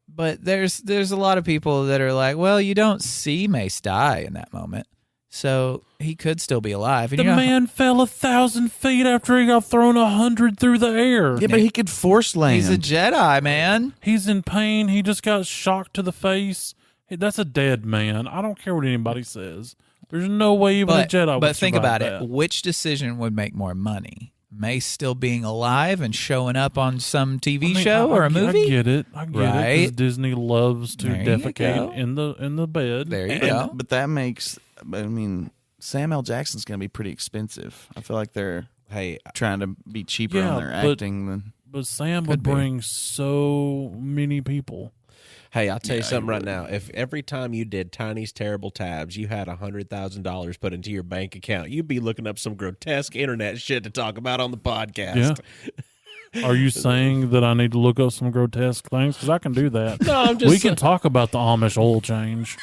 But there's a lot of people that are like, well, you don't see Mace die in that moment, so he could still be alive. And the man fell 1,000 feet after he got thrown 100 through the air. Yeah, but he could force land. He's a Jedi, man. He's in pain. He just got shocked to the face. Hey, that's a dead man. I don't care what anybody says. There's no way even a Jedi would But think about that. it. Which decision would make more money? Mace still being alive and showing up on some TV show or a movie? I get it. Right? Because Disney loves to defecate in the bed. There you go. But that makes, Sam L. Jackson's going to be pretty expensive. I feel like they're trying to be cheaper on their acting than. But Sam would bring so many people. Hey, I'll tell you something right now. If every time you did Tiny's Terrible Tabs, you had $100,000 put into your bank account, you'd be looking up some grotesque internet shit to talk about on the podcast. Yeah. Are you saying that I need to look up some grotesque things? Because I can do that. No, I'm just. We can talk about the Amish oil change.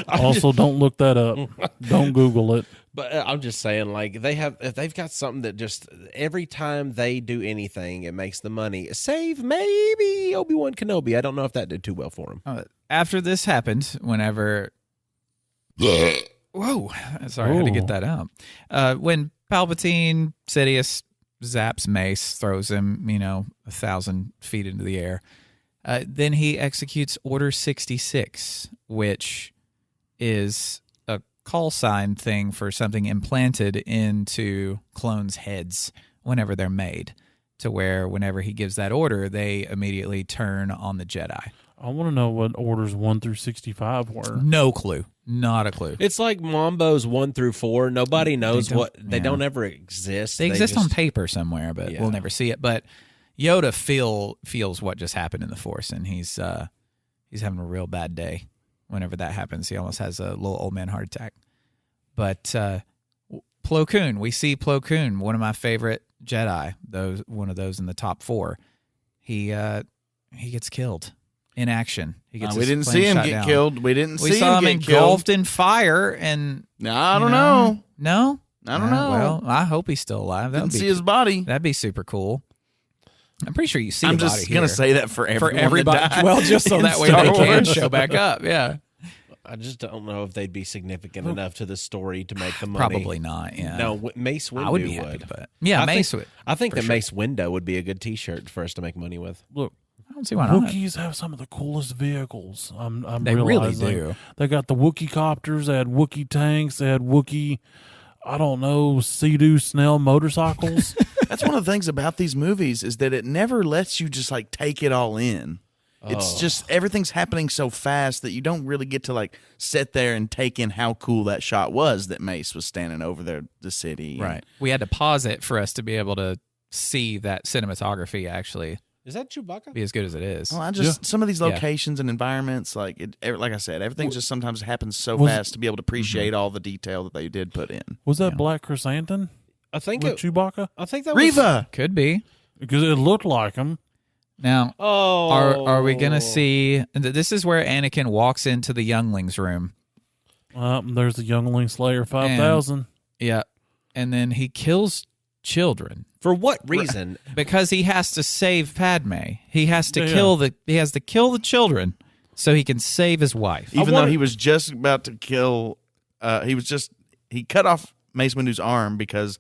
Also, don't look that up. Don't Google it. But I'm just saying, like, if they've got something that just every time they do anything, it makes the money. Save maybe Obi-Wan Kenobi. I don't know if that did too well for him. After this happened, whenever. Whoa. Sorry, I had to get that out. When Palpatine, Sidious zaps Mace, throws him, 1,000 feet into the air. Then he executes Order 66, which is a call sign thing for something implanted into clones' heads whenever they're made, to where whenever he gives that order, they immediately turn on the Jedi. I want to know what orders 1 through 65 were. No clue. Not a clue. It's like Mambo's 1 through 4. Nobody knows what they don't ever exist. They exist on paper somewhere, but we'll never see it. But Yoda feels what just happened in the Force, and he's having a real bad day whenever that happens. He almost has a little old man heart attack. But Plo Koon, we see Plo Koon, one of my favorite Jedi, one of those in the top 4. He gets killed in action. He gets we didn't see him get killed. We saw him engulfed in fire, and I don't know. No, I don't know. Well, I hope he's still alive. Didn't see his body. That'd be super cool. I'm pretty sure you see. I'm the just body gonna here. say that for everybody. Well, just so that way Star they can Wars. show back up. Yeah. I just don't know if they'd be significant enough to the story to make the money. Probably not. Yeah. No, Mace Windu I would be happy, but Mace would. I think the Mace Window would be a good T-shirt for us to make money with. Look, I don't see why not. Wookiees have some of the coolest vehicles. They really do. They got the Wookiee copters. They had Wookiee tanks. They had Wookiee, I don't know, Sea-Doo Snell motorcycles. That's one of the things about these movies is that it never lets you just like take it all in. It's just everything's happening so fast that you don't really get to like sit there and take in how cool that shot was that Mace was standing over the city. Right. We had to pause it for us to be able to see that cinematography actually. Is that Chewbacca? Be as good as it is. Well, some of these locations and environments, like I said, everything just sometimes happens so fast to be able to appreciate all the detail that they did put in. Was that Black Chrysanthemum? I think with Chewbacca. I think that Reva could be, because it looked like him. Now, are we gonna see? This is where Anakin walks into the younglings room. There's the Youngling Slayer 5000. Yeah, and then he kills children. For what reason? Because he has to save Padme. He has to kill the children so he can save his wife. Even though he was just about to kill, he cut off Mace Windu's arm because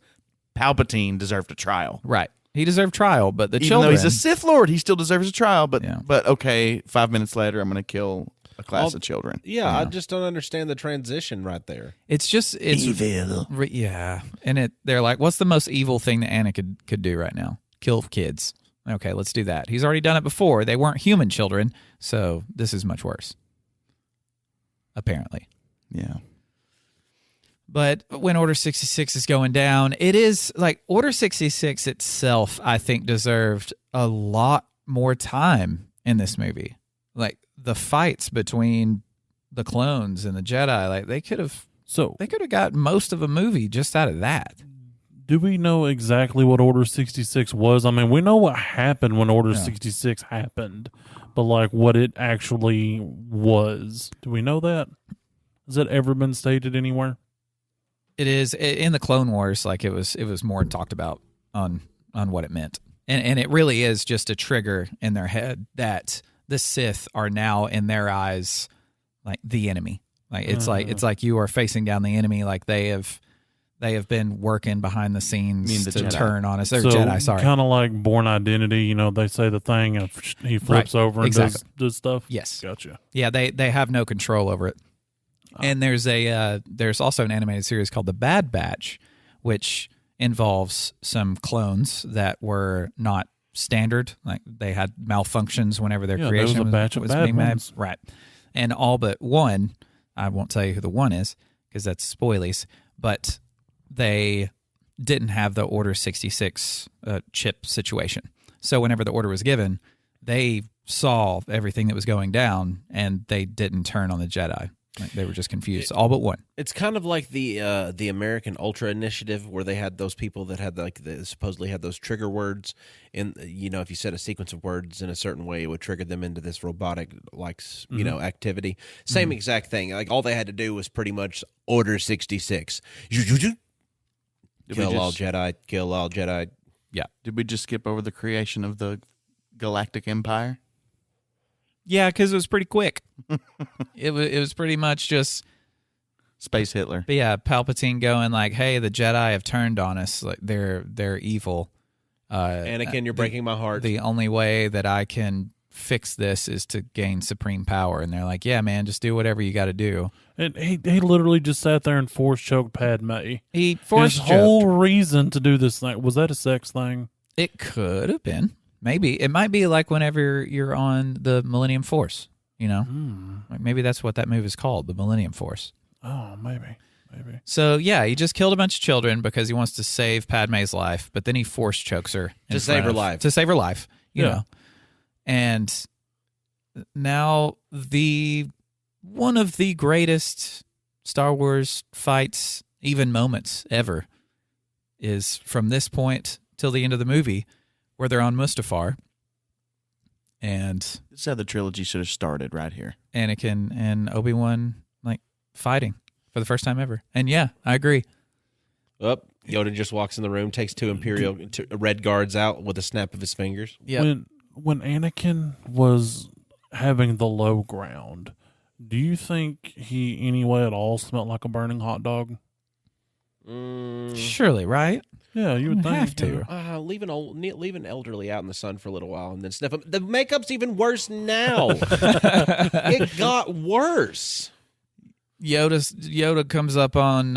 Palpatine deserved a trial. Right. He deserved trial, but the Even children. though he's a Sith Lord, he still deserves a trial. But Yeah. but okay, 5 minutes later, I'm going to kill a class of children. Yeah, I just don't understand the transition right there. it's Evil. Yeah, and they're like, what's the most evil thing that Anakin could do right now? Kill kids. Okay, let's do that. He's already done it before. They weren't human children, so this is much worse. Apparently. Yeah. But when Order 66 is going down, it is like Order 66 itself, I think, deserved a lot more time in this movie. Like the fights between the clones and the Jedi, like they could have got most of a movie just out of that. Do we know exactly what Order 66 was? I mean, we know what happened when Order 66 happened, but like what it actually was. Do we know that? Has that ever been stated anywhere? It is in the Clone Wars, like it was more talked about on what it meant. And it really is just a trigger in their head that the Sith are now in their eyes like the enemy. Like it's like you are facing down the enemy, like they have been working behind the scenes to Jedi. turn on us. They're So Jedi, sorry. kind of like Born Identity, you know, they say the thing and he flips over and exactly. does stuff. Yes. Gotcha. Yeah, they have no control over it. And there's also an animated series called The Bad Batch, which involves some clones that were not standard. Like they had malfunctions whenever their creation there was a batch of was bad being made. ones. Right. And all but one, I won't tell you who the one is because that's spoilies, but they didn't have the Order 66 chip situation. So whenever the order was given, they saw everything that was going down and they didn't turn on the Jedi. Like they were just confused, all but one. It's kind of like the American Ultra Initiative, where they had those people that had supposedly had those trigger words. In if you said a sequence of words in a certain way, it would trigger them into this robotic activity. Same exact thing. Like all they had to do was pretty much Order 66. Kill all Jedi. Kill all Jedi. Yeah. Did we just skip over the creation of the Galactic Empire? Yeah, because it was pretty quick. It was pretty much just Space Hitler. But yeah, Palpatine going like, "Hey, the Jedi have turned on us. Like they're evil. Anakin, you're breaking my heart. The only way that I can fix this is to gain supreme power." And they're like, "Yeah, man, just do whatever you got to do." And he literally just sat there and force choked Padme. He force His choked. whole reason to do this thing, was that a sex thing? It could have been. Maybe. It might be like whenever you're on the Millennium Force, Like maybe that's what that move is called, the Millennium Force. Oh, maybe. So, yeah, he just killed a bunch of children because he wants to save Padme's life, but then he force chokes her. To save her life. To save her life, you know. And now one of the greatest Star Wars fights, even moments ever, is from this point till the end of the movie, where they're on Mustafar, and This is how the trilogy should have started right here. Anakin and Obi-Wan like fighting for the first time ever. And yeah, I agree. Yoda just walks in the room, takes two red guards out with a snap of his fingers. Yeah. When Anakin was having the low ground, do you think he anyway at all smelled like a burning hot dog? Surely, right? Yeah, you would think. Have to. Leave an elderly out in the sun for a little while and then sniff them. The makeup's even worse now. It got worse. Yoda comes up on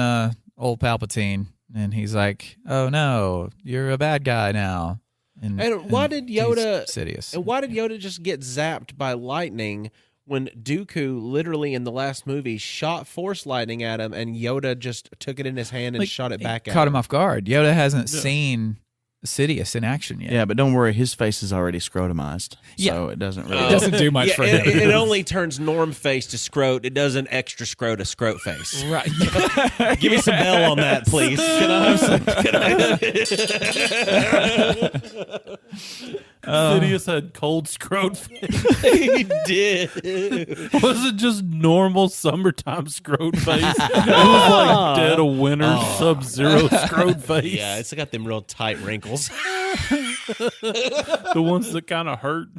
old Palpatine, and he's like, "Oh no, you're a bad guy now." And why did Yoda Sidious? And why did Yoda just get zapped by lightning when Dooku literally in the last movie shot force lightning at him, and Yoda just took it in his hand and shot it back at him? Caught him off guard. Yoda hasn't seen Sidious in action yet. Yeah, but don't worry, his face is already scrotumized, so it doesn't really. It doesn't do much for him. It only turns Norm face to scrot. It doesn't extra scrot a scrot face. Right. Give me some bell on that, please. Can I have some? Sidious had cold scrot face. He did. Was it just normal summertime scrot face? It was like dead of winter Sub-Zero scrot face. Yeah, it's got them real tight wrinkles. The ones that kind of hurt.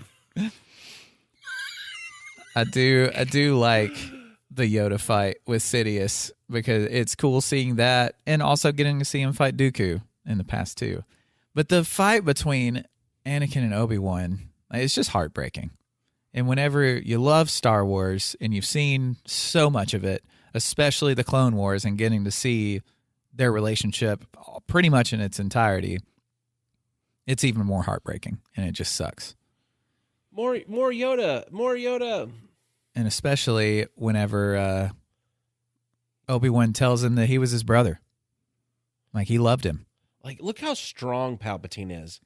I do like the Yoda fight with Sidious because it's cool seeing that, and also getting to see him fight Dooku in the past too. But the fight between Anakin and Obi-Wan, it's just heartbreaking. And whenever you love Star Wars and you've seen so much of it, especially the Clone Wars, and getting to see their relationship pretty much in its entirety, it's even more heartbreaking, and it just sucks. More Yoda. And especially whenever Obi-Wan tells him that he was his brother. Like, he loved him. Like, look how strong Palpatine is.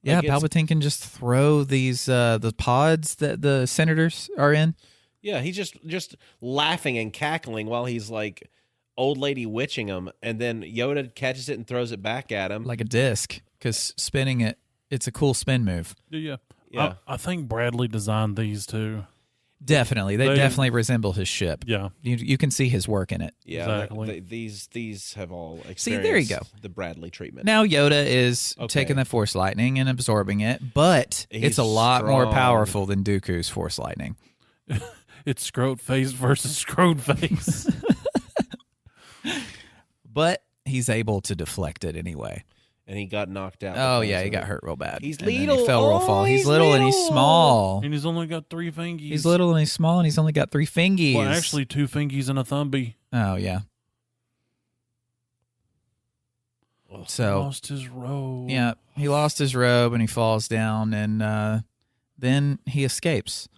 Yeah, Like, Palpatine can just throw these the pods that the senators are in. Yeah, he's just laughing and cackling while he's like old lady witching him, and then Yoda catches it and throws it back at him Like a disc, because spinning it, it's a cool spin move. Yeah. Yeah. I think Bradley designed these too. Definitely. They definitely resemble his ship. Yeah. You can see his work in it. Yeah, Exactly. these have all experienced See, there you go. the Bradley treatment. Now Yoda is Okay. taking the Force Lightning and absorbing it, but He's it's a lot more strong. powerful than Dooku's Force Lightning. It's scrote face versus scrote face. But he's able to deflect it anyway. And he got knocked out. Oh, because yeah, he of got it. hurt real bad. He's And then little. He fell real Oh, fall. He's he's little and he's little. small. And he's only got 3 fingies. He's little and he's small and he's only got 3 fingies. Well, actually, 2 fingies and a thumbie. Oh, yeah. So, Lost his robe. yeah, he lost his robe and he falls down, and then he escapes.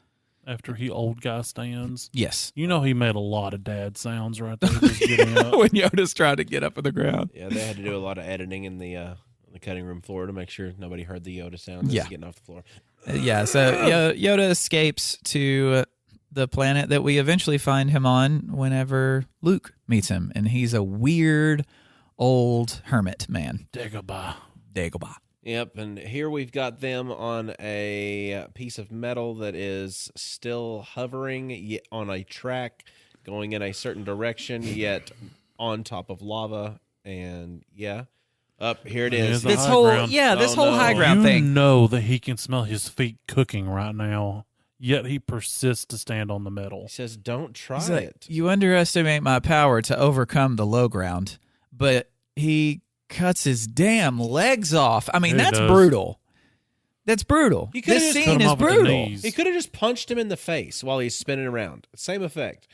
After he old guy stands. Yes. You know he made a lot of dad sounds right there just getting up. When Yoda's trying to get up on the ground. Yeah, they had to do a lot of editing in the cutting room floor to make sure nobody heard the Yoda sound as Yeah. he's getting off the floor. Yeah, so Yoda escapes to the planet that we eventually find him on whenever Luke meets him, and he's a weird old hermit man. Dagobah. Dagobah. Yep, and here we've got them on a piece of metal that is still hovering on a track going in a certain direction, yet on top of lava. And yeah, up here it is. There's the This high whole ground. this Oh, whole no. high ground You thing. know that he can smell his feet cooking right now, yet he persists to stand on the metal. He says, "Don't try He's like, it." you underestimate my power to overcome the low ground, but he cuts his damn legs off. I mean, He that's does. brutal. That's brutal. He could've This just cut scene him is off at the brutal. knees. He could have just punched him in the face while he's spinning around. Same effect.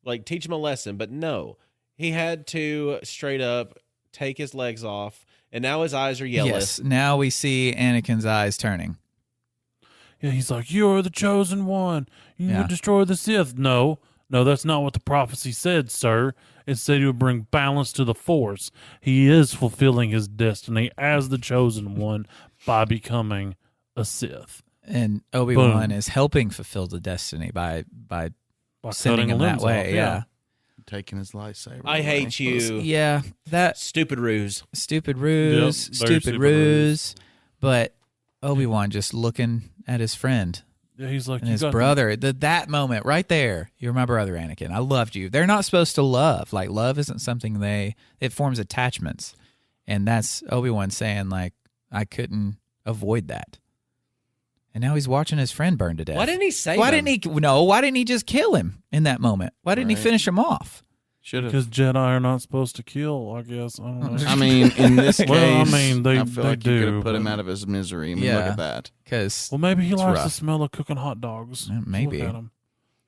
Like, teach him a lesson. But no, he had to straight up take his legs off, and now his eyes are yellow. Yes, now we see Anakin's eyes turning. Yeah, he's like, "You're the chosen one. You Yeah. would destroy the Sith." No, that's not what the prophecy said, sir. It said he would bring balance to the Force. He is fulfilling his destiny as the chosen one by becoming a Sith. And Obi-Wan Boom. is helping fulfill the destiny by By sending cutting him that limbs way. off, yeah. Taking his lightsaber. I hate you. Yeah, that Stupid ruse. stupid ruse, Yep, very stupid ruse. But Obi-Wan just looking at his friend Yeah, he's like, and "You his got brother. That moment right there, you're my brother, Anakin. I loved you. They're not supposed to love. Like, love isn't something it forms attachments. And that's Obi-Wan saying, like, I couldn't avoid that. And now he's watching his friend burn to death. Why didn't he save Why him? didn't he? No, why didn't he just kill him in that moment? Why didn't he Right. finish him off? Should have. Because Jedi are not supposed to kill, I guess. I don't know. I mean, in this case, Well, I mean, they feel like you could do, have put him but- out of his misery. I mean, Yeah. look at that. Because Well, maybe he It's likes rough. the smell of cooking hot dogs. Maybe. Look at him.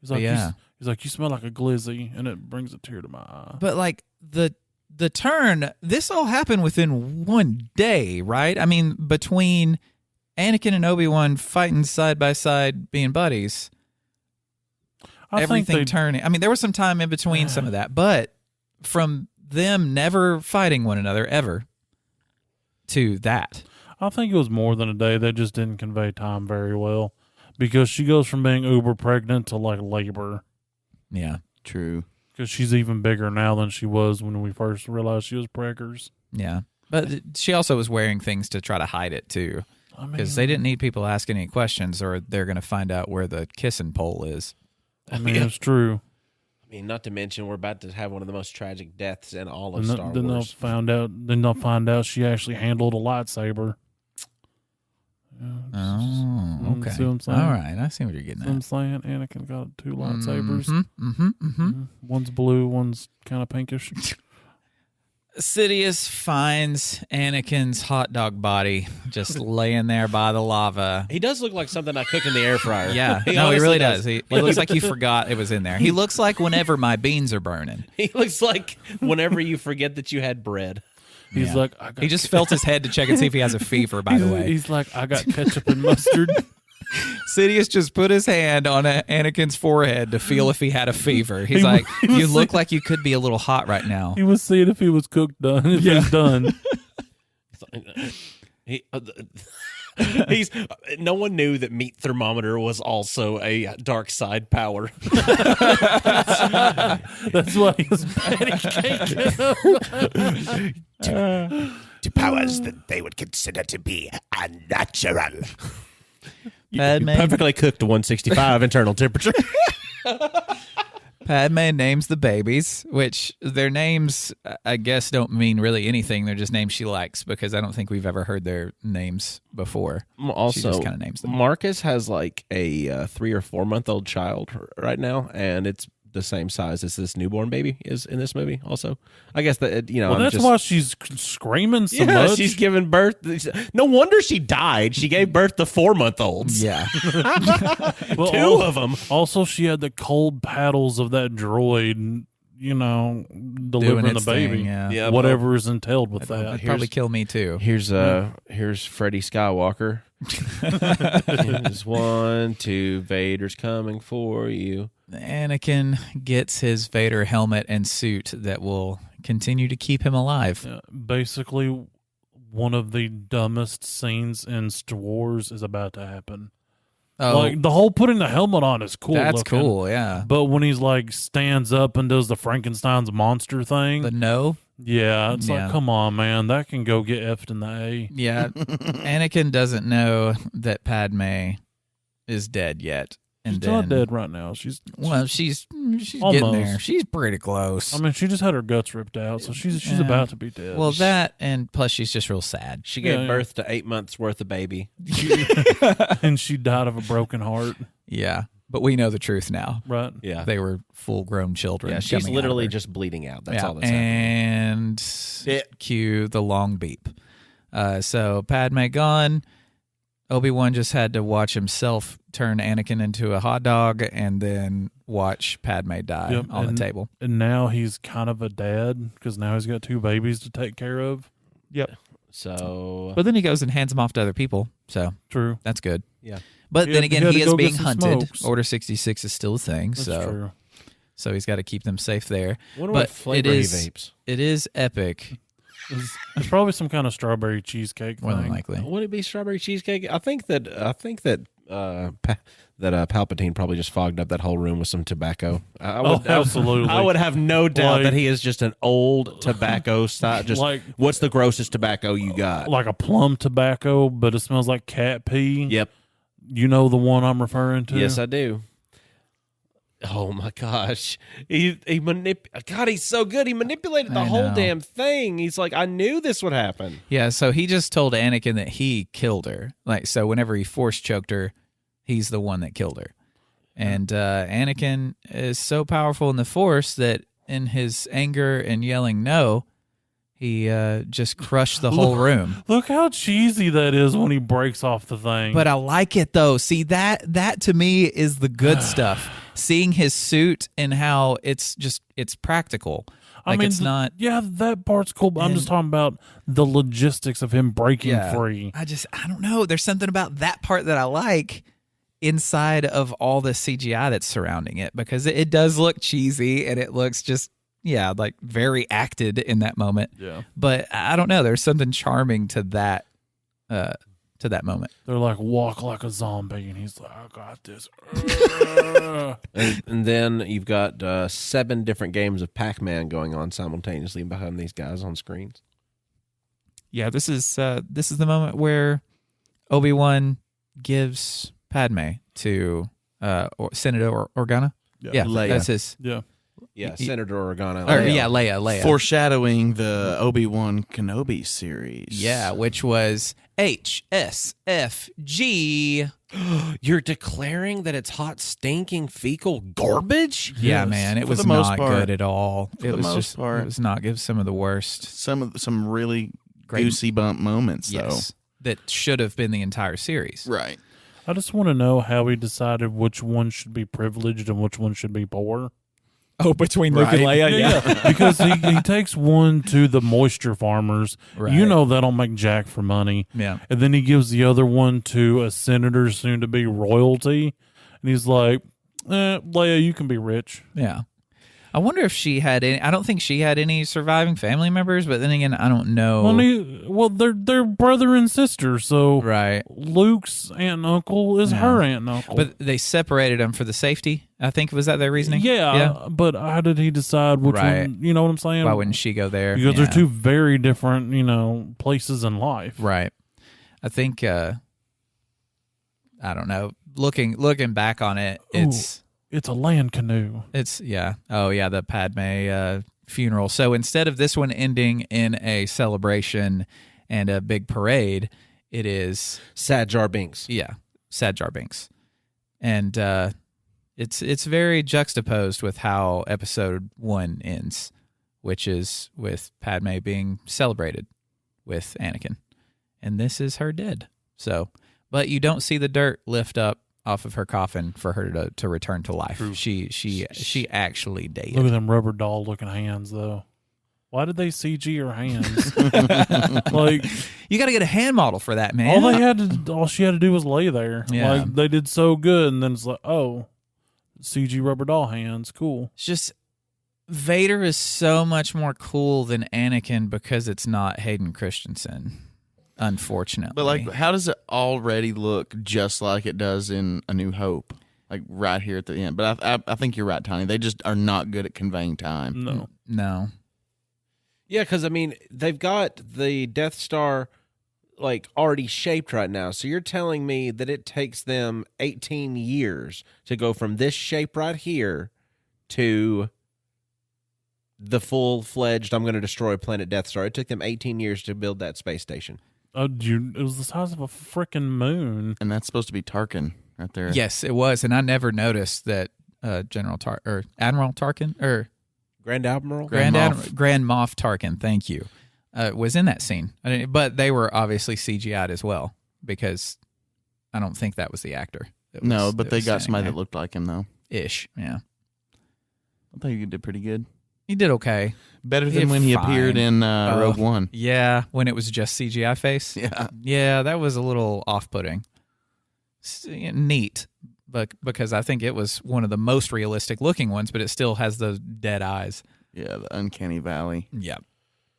He's But like, yeah. he's like, you smell like a glizzy, and it brings a tear to my eye. But like the turn, this all happened within one day, right? I mean, between Anakin and Obi-Wan fighting side by side, being buddies, I think everything they, turning. I mean, there was some time in between some of that, but from them never fighting one another ever to that. I think it was more than a day. They just didn't convey time very well because she goes from being uber pregnant to like labor Yeah. True. because she's even bigger now than she was when we first realized she was preggers. Yeah. But she also was wearing things to try to hide it too, I mean, because they didn't need people asking any questions, or they're going to find out where the kissing pole is. I mean, it's true. I mean, not to mention, we're about to have one of the most tragic deaths in all of And Star then Wars. they'll find out she actually handled a lightsaber. Oh, okay. See what I'm saying? All right, I see what you're getting See what I'm at. saying? Anakin got 2 lightsabers. Mm-hmm. One's blue, one's kind of pinkish. Sidious finds Anakin's hot dog body just laying there by the lava. He does look like something I cook in the air fryer. Yeah, he honestly really does. He looks like you forgot it was in there. He looks like whenever my beans are burning. He looks like whenever you forget that you had bread. He's like, I got He just felt his head to check and see if he has a fever, by the way. He's like, I got ketchup and mustard. Sidious just put his hand on Anakin's forehead to feel if he had a fever. He's like, you look like you could be a little hot right now. He was seeing if he was cooked done. If he's done. He's no one knew that meat thermometer was also a dark side power. That's why he was patty cake. To powers that they would consider to be unnatural. Padme Perfectly cooked to 165 internal temperature. names the babies, which their names, I guess, don't mean really anything. They're just names she likes because I don't think we've ever heard their names before. Also, she just kind of names them. Marcus has like a 3 or 4 month old child right now, and it's the same size as this newborn baby is in this movie. Also, I guess that Well, that's why she's screaming so yeah, much. she's giving birth. No wonder she died. She gave birth to 4-month-olds. Yeah. Well, 2 of them. Also, she had the cold paddles of that droid, delivering the its baby. thing, yeah. Yeah, Whatever is entailed with that. That'd probably kill me too. Here's Freddie Skywalker. Here's 1, 2. Vader's coming for you. Anakin gets his Vader helmet and suit that will continue to keep him alive. Basically, one of the dumbest scenes in Star Wars is about to happen. Oh, Like, the whole putting the helmet on is cool. that's looking. cool, yeah. But when he's like stands up and does the Frankenstein's monster thing, The no? yeah, it's Yeah. like, come on, man, that can go get effed in the A. Yeah. Anakin doesn't know that Padme is dead yet. And She's not dead right now. She's she's getting Almost. there. She's pretty close. I mean, she just had her guts ripped out, so she's about to be dead. Well, that and plus she's just real sad. She gave Yeah. birth to 8 months worth of baby. and she died of a broken heart, Yeah, but we know the truth now. right? Yeah. They were full-grown children. Yeah, she's coming out of literally her. just bleeding out. That's Yeah, all that's happening. and cue the long beep. So Padme gone. Obi-Wan just had to watch himself turn Anakin into a hot dog and then watch Padme die Yep, on the table. And now he's kind of a dad because now he's got 2 babies to take care of. Yep. So, But then he goes and hands them off to other people. So True. that's good. yeah. But He then had- again, he had he to is go get being some hunted. smokes. Order 66 is still a thing. That's true. So he's got to keep them safe there. Wonder But what flavor he vapes. It is epic, It's probably some kind of strawberry cheesecake more than thing. likely. Would it be strawberry cheesecake? I think that Palpatine probably just fogged up that whole room with some tobacco. Absolutely. I would have no doubt Like- that he is just an old tobacco style. Just Like- what's the grossest tobacco you got? Like a plum tobacco, but it smells like cat pee. Yep. You know the one I'm referring to? Yes, I do. Oh my gosh, God, he's so good. He manipulated the I whole know. damn thing. He's like, I knew this would happen. Yeah, so he just told Anakin that he killed her. Like, so whenever he force choked her, he's the one that killed her. And Anakin is so powerful in the Force that in his anger and yelling no, he just crushed the whole room. Look how cheesy that is when he breaks off the thing. But I like it though. See, that to me is the good stuff. Seeing his suit and how it's practical. Like, it's not. Yeah, that part's cool, but I'm just talking about the logistics of him breaking free. I don't know. There's something about that part that I like inside of all the CGI that's surrounding it, because it does look cheesy and it looks just, like very acted in that moment. Yeah. But I don't know. There's something charming to that moment. They're like, walk like a zombie, and he's like, I got this. And then you've got 7 different games of Pac-Man going on simultaneously behind these guys on screens. Yeah, this is the moment where Obi-Wan gives Padme to Senator Organa. Yeah, Leia. that's his. Yeah. Yeah, Senator Organa. Or, Leia. Foreshadowing the Obi-Wan Kenobi series. Yeah, which was HSFG You're declaring that it's hot, stinking, fecal garbage? Yeah, Yes. man, it For was the most not part. good at all. For It the was most just, part. it was not good. Some of the worst. Some really Great- goosey bump moments, Yes, that should have been the entire series. though. Right. I just want to know how he decided which one should be privileged and which one should be poor. Oh, between Luke and Leia, Yeah, because he takes one to the moisture farmers. Right. You know they don't make jack for money. Yeah. And then he gives the other one to a senator soon to be royalty. And he's like, Leia, you can be rich. Yeah. I wonder if she had any. I don't think she had any surviving family members, but then again, I don't know. Well, they're brother and sister, so Right. Luke's aunt and uncle is her aunt and uncle. But they separated them for the safety. I think, was that their reasoning? yeah, but how did he decide which Right. one? You know what I'm saying? Why wouldn't she go there? Because Yeah. they're two very different, places in life. Right. I think. I don't know. Looking back on it, It's a land canoe. It's yeah. Oh yeah, the Padme funeral. So instead of this one ending in a celebration and a big parade, it is Sad Jar Binks. Sad Jar Binks. And it's very juxtaposed with how episode 1 ends, which is with Padme being celebrated with Anakin. And this is her dead. So, but you don't see the dirt lift up off of her coffin for her to return to life. True. She actually died. Look at them rubber doll looking hands, though. Why did they CG her hands? Like You got to get a hand model for that, man. all she had to do was lay there. Yeah. Like they did so good, and then it's like, oh, CG rubber doll hands, cool. It's just Vader is so much more cool than Anakin because it's not Hayden Christensen, unfortunately. But like, how does it already look just like it does in A New Hope? Like right here at the end. But I think you're right, Tony. They just are not good at conveying time. No. Yeah, because I mean, they've got the Death Star like already shaped right now. So you're telling me that it takes them 18 years to go from this shape right here to the full-fledged I'm going to destroy planet Death Star. It took them 18 years to build that space station. Oh, dude, it was the size of a freaking moon. And that's supposed to be Tarkin right there. Yes, it was, and I never noticed that Admiral Tarkin or Grand Admiral? Grand Moff Tarkin, thank you, was in that scene. But they were obviously CGI'd as well because I don't think that was the actor. No, but they got somebody that looked like him though. Ish, yeah. I think you did pretty good. He did okay. Better than when he appeared in Rogue One. Yeah, when it was just CGI face. Yeah, that was a little off-putting. Neat, but because I think it was one of the most realistic looking ones, but it still has those dead eyes. Yeah, the uncanny valley. Yeah.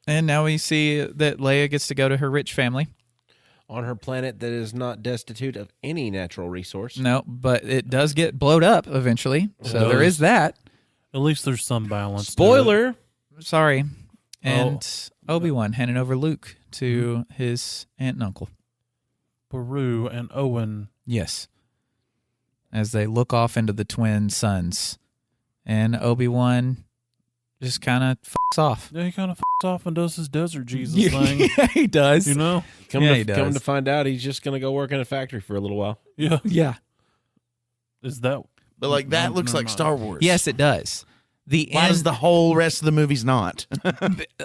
And now we see that Leia gets to go to her rich family. On her planet that is not destitute of any natural resource. No, but it does get blowed up eventually. So there is that. At least there's some balance. Spoiler. Sorry. And Obi-Wan handing over Luke to his aunt and uncle. Beru and Owen. Yes. As they look off into the twin suns. And Obi-Wan just kind of fucks off. Yeah, he kind of fucks off and does his desert Jesus thing. Yeah, he does. You know? Come he does. to find out, he's just going to go work in a factory for a little while. Yeah. Yeah. Is that... But like that looks never like mind. Star Wars. Yes, it does. Why does the whole rest of the movies not?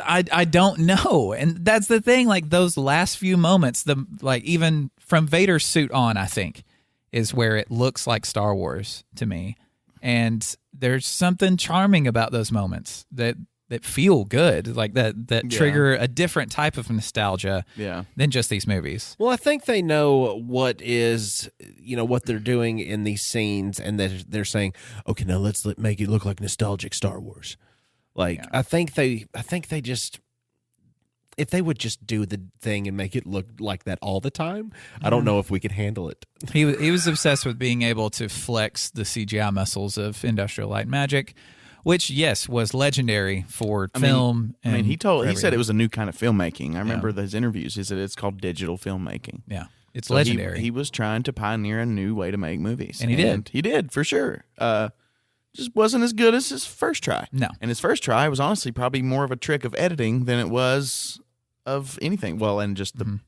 I don't know. And that's the thing, like those last few moments, even from Vader's suit on, I think, is where it looks like Star Wars to me. And there's something charming about those moments that feel good, like that trigger a different type of nostalgia than just these movies. Well, I think they know what they're doing in these scenes, and they're saying, okay, now let's make it look like nostalgic Star Wars. I think they just, if they would just do the thing and make it look like that all the time, I don't know if we could handle it. He was obsessed with being able to flex the CGI muscles of Industrial Light and Magic, which, yes, was legendary for film. He said it was a new kind of filmmaking. I remember those interviews. He said it's called digital filmmaking. Yeah, it's legendary. He was trying to pioneer a new way to make movies. And he did. He did, for sure. Just wasn't as good as his first try. No. And his first try was honestly probably more of a trick of editing than it was of anything. Well, and just the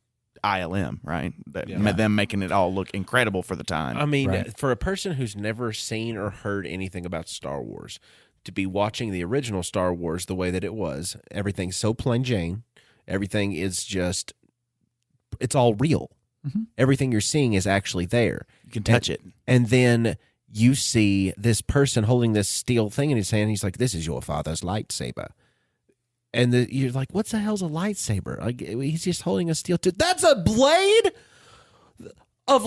ILM, right? Them making it all look incredible for the time. I mean, Right. for a person who's never seen or heard anything about Star Wars, to be watching the original Star Wars the way that it was, everything's so plain Jane. Everything is just, it's all real. Everything you're seeing is actually there. You can touch it. And then you see this person holding this steel thing in his hand. He's like, "This is your father's lightsaber." And you're like, "What's the hell's a lightsaber?" Like, he's just holding a steel tooth. That's a blade of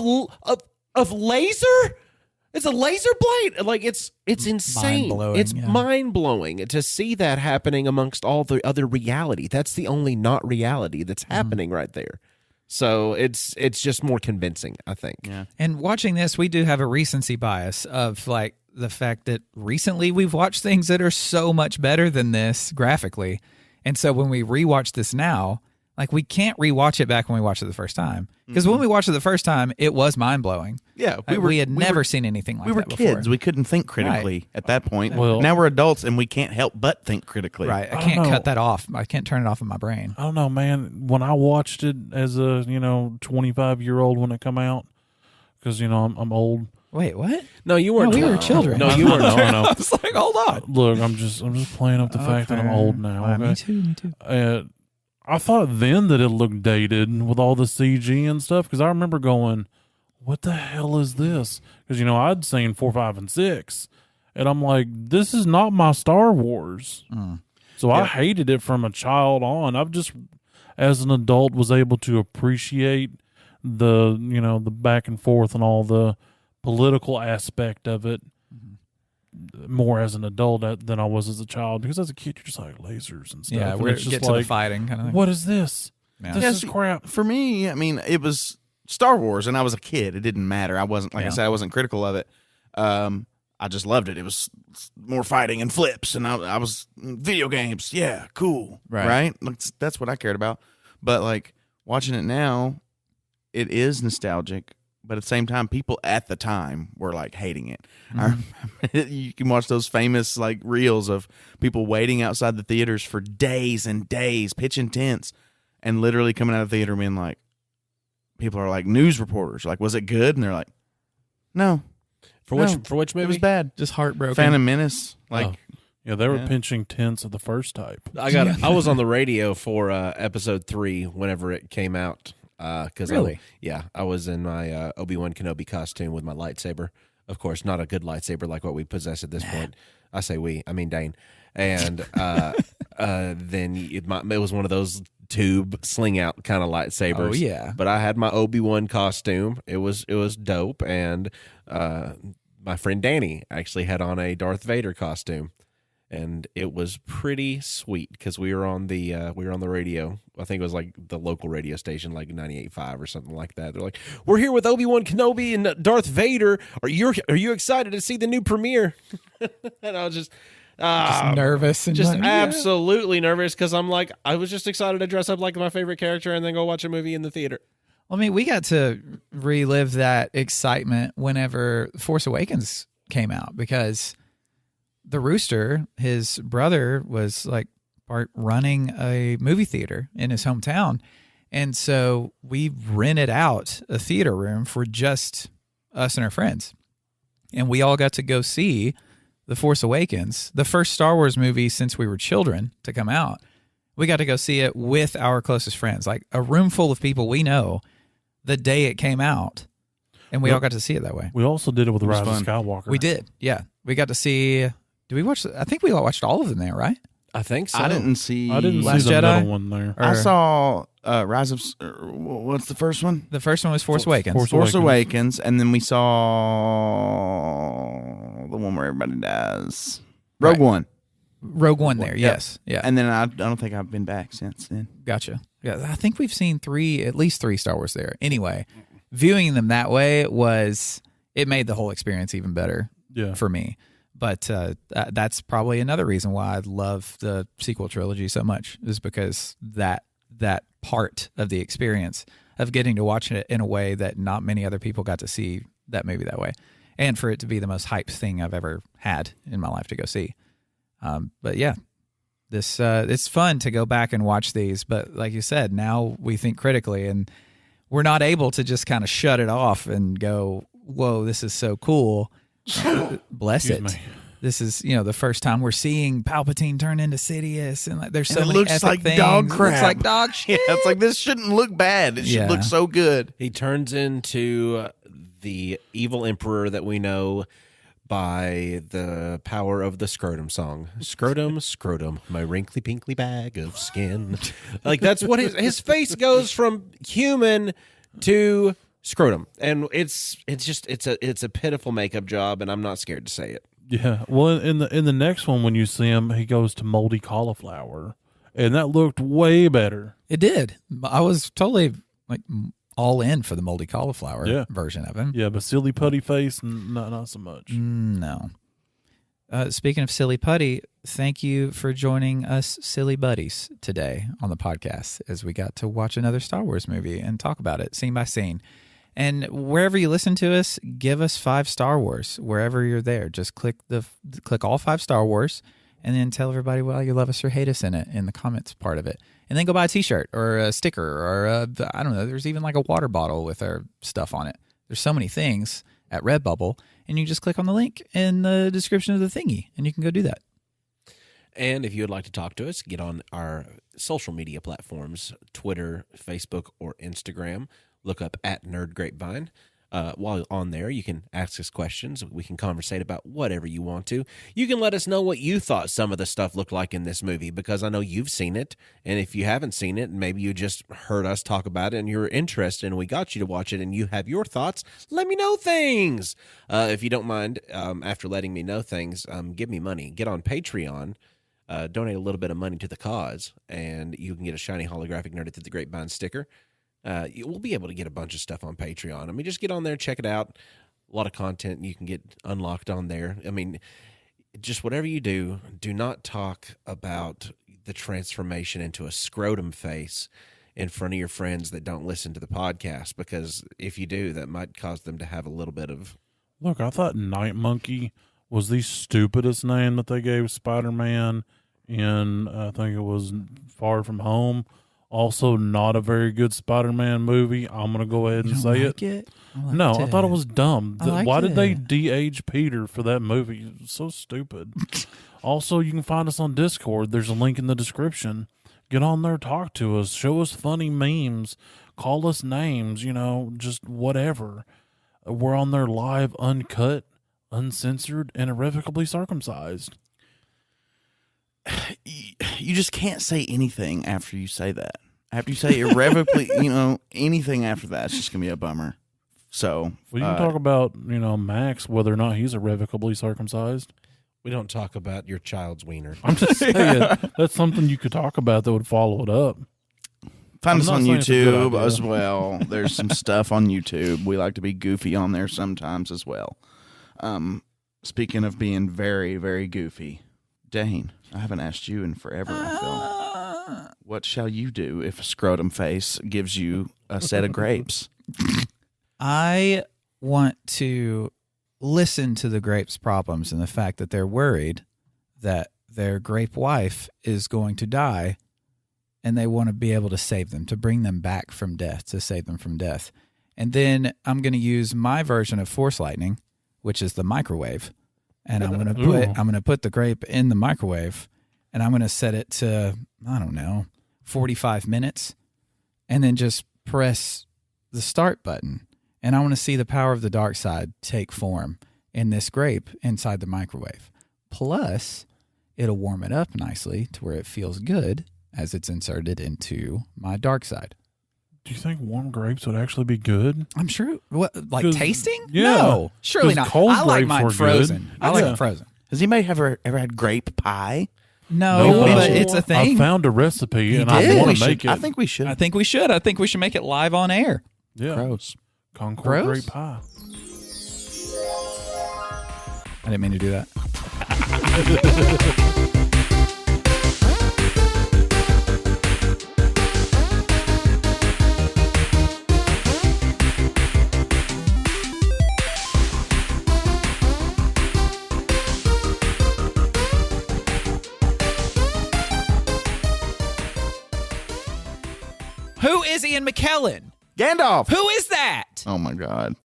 laser. It's a laser blade. Like, it's insane. Mind-blowing, It's yeah. mind blowing to see that happening amongst all the other reality. That's the only not reality that's happening right there. So it's just more convincing, I think. Yeah. And watching this, we do have a recency bias of like the fact that recently we've watched things that are so much better than this graphically. And so when we rewatch this now, like we can't rewatch it back when we watched it the first time. Because when we watched it the first time, it was mind blowing. Yeah, We had never seen anything like we were that before. kids. We couldn't think critically at that point. Well- now we're adults and we can't help but think critically. Right. I I can't don't know. cut that off. I can't turn it off in my brain. I don't know, man. When I watched it as a 25-year-old when it come out, because I'm old. Wait, what? No, you weren't. No, we were children. No, you weren't. No, I know. I was like, hold on. Look, I'm just playing up the fact that I'm old now. Okay? Me too. I thought then that it looked dated with all the CG and stuff because I remember going, "What the hell is this?" Because I'd seen 4, 5, and 6, and I'm like, "This is not my Star Wars." So I hated it from a child on. I've just, as an adult, was able to appreciate the the back and forth and all the political aspect of it more as an adult than I was as a child, because as a kid you're just like lasers and stuff. Yeah, and we're it's just get to like, the fighting kind of thing. what is this? Yeah. This is crap. For me, I mean, it was Star Wars, and I was a kid. It didn't matter. I wasn't, like I Yeah. said, I wasn't critical of it. I just loved it. It was more fighting and flips, and I was video games. Yeah, cool. Right. That's what I cared about. But like watching it now, it is nostalgic. But at the same time, people at the time were like hating it. You can watch those famous like reels of people waiting outside the theaters for days and days, pitching tents, and literally coming out of the theater being like, people are like news reporters, like, was it good? And they're like, no. For No, which movie? It was bad. Just heartbroken. Phantom Menace, like, Oh. Yeah, they were Yeah. pinching tents of the first type. I was on the radio for episode 3 whenever it came out. Cause Really? I was in my Obi-Wan Kenobi costume with my lightsaber. Of course, not a good lightsaber like what we possess at this point. I say we, I mean Dane. And then it was one of those tube sling out kind of lightsabers. Oh, yeah. But I had my Obi-Wan costume. It was dope. And my friend Danny actually had on a Darth Vader costume. And it was pretty sweet because we were on the radio. I think it was like the local radio station, like 98.5 or something like that. They're like, "We're here with Obi-Wan Kenobi and Darth Vader. Are you excited to see the new premiere?" And I was just nervous and just like, absolutely nervous because I was just excited to dress up like my favorite character and then go watch a movie in the theater. I mean, we got to relive that excitement whenever Force Awakens came out because the Rooster, his brother, was like part running a movie theater in his hometown. And so we rented out a theater room for just us and our friends. And we all got to go see The Force Awakens, the first Star Wars movie since we were children to come out. We got to go see it with our closest friends, like a room full of people we know the day it came out. And we all got to see it that way. We also did it with Rise of fun. Skywalker. We did. Yeah. We got to see. Did we watch? I think we all watched all of them there, right? I think so. I didn't see. I didn't Last see the Jedi? middle one there. Or- I saw Rise of. What's the first one? The first one was Force Awakens. Force Force Awakens, and then we saw the one where everybody dies. Rogue Right. One, Rogue One there. Yep. Yes. Yeah. and then I don't think I've been back since then. Gotcha. Yeah. I think we've seen at least three Star Wars there. Anyway, viewing them that way it made the whole experience even better Yeah. for me. But that's probably another reason why I love the sequel trilogy so much, is because that part of the experience of getting to watch it in a way that not many other people got to see that movie that way, and for it to be the most hyped thing I've ever had in my life to go see. But yeah, this it's fun to go back and watch these. But like you said, now we think critically, and we're not able to just kind of shut it off and go, whoa, this is so cool. Bless Excuse it. me. This is, the first time we're seeing Palpatine turn into Sidious, and there's so And it many looks epic like things. dog It looks crap. like dog shit. Yeah, it's like this shouldn't look bad. It should Yeah. look so good. He turns into the evil emperor that we know by the power of the scrotum song. Scrotum, scrotum, my wrinkly pinkly bag of skin. Like that's what his face goes from human to scrotum, and it's a pitiful makeup job, and I'm not scared to say it. Yeah. Well, in the next one, when you see him, he goes to moldy cauliflower, and that looked way better. It did. I was totally like all in for the moldy cauliflower version of him. Yeah, but silly putty face, not so much. No. Speaking of silly putty, thank you for joining us silly buddies today on the podcast as we got to watch another Star Wars movie and talk about it scene by scene. And wherever you listen to us, give us 5 Star Wars wherever you're there. Just click all 5 Star Wars and then tell everybody why you love us or hate us in the comments part of it. And then go buy a t-shirt or a sticker or I don't know, there's even like a water bottle with our stuff on it. There's so many things at Redbubble, and you just click on the link in the description of the thingy and you can go do that. And if you would like to talk to us, get on our social media platforms, Twitter, Facebook, or Instagram. Look up at Nerd Grapevine. While on there, you can ask us questions. We can conversate about whatever you want to. You can let us know what you thought some of the stuff looked like in this movie, because I know you've seen it. And if you haven't seen it, and maybe you just heard us talk about it and you're interested and we got you to watch it and you have your thoughts, let me know things. If you don't mind, after letting me know things, give me money. Get on Patreon. Donate a little bit of money to the cause, and you can get a shiny holographic Nerded Through the Grapevine sticker. We'll be able to get a bunch of stuff on Patreon. I mean, just get on there, check it out. A lot of content you can get unlocked on there. I mean, just whatever you do, do not talk about the transformation into a scrotum face in front of your friends that don't listen to the podcast, because if you do, that might cause them to have a little bit of... Look, I thought Night Monkey was the stupidest name that they gave Spider-Man in, I think it was Far From Home. Also, not a very good Spider-Man movie. I'm going to go ahead and say it. No, I thought it was dumb. Why did they de-age Peter for that movie? It was so stupid. Also, you can find us on Discord. There's a link in the description. Get on there, talk to us, show us funny memes, call us names, just whatever. We're on there live, uncut, uncensored, and irrevocably circumcised. You just can't say anything after you say that. After you say irrevocably, anything after that, it's just going to be a bummer. So, well, you can talk about, Max, whether or not he's irrevocably circumcised. We don't talk about your child's wiener. I'm just saying, that's something you could talk about that would follow it up. Find us on YouTube as well. There's some stuff on YouTube. We like to be goofy on there sometimes as well. Speaking of being very, very goofy, Dane, I haven't asked you in forever, I feel. What shall you do if a scrotum face gives you a set of grapes? I want to listen to the grapes' problems and the fact that they're worried that their grape wife is going to die, and they want to be able to save them, to bring them back from death, to save them from death. And then I'm going to use my version of Force Lightning, which is the microwave. And I'm going to put the grape in the microwave, and I'm going to set it to, 45 minutes, and then just press the start button. And I want to see the power of the dark side take form in this grape inside the microwave. Plus, it'll warm it up nicely to where it feels good as it's inserted into my dark side. Do you think warm grapes would actually be good? I'm sure. What, like tasting? Yeah. No, surely not. Cold I like grapes mine were frozen. good. I like Yeah. them frozen. Has anybody ever had grape pie? No, but it's a thing. I found a recipe, and did? I want We to make should- it. I think we should. I think we should. I think we should make it live on air. Yeah. Gross. Concord Gross? grape pie. I didn't mean to do that. Who is Ian McKellen? Gandalf. Who is that? Oh my God.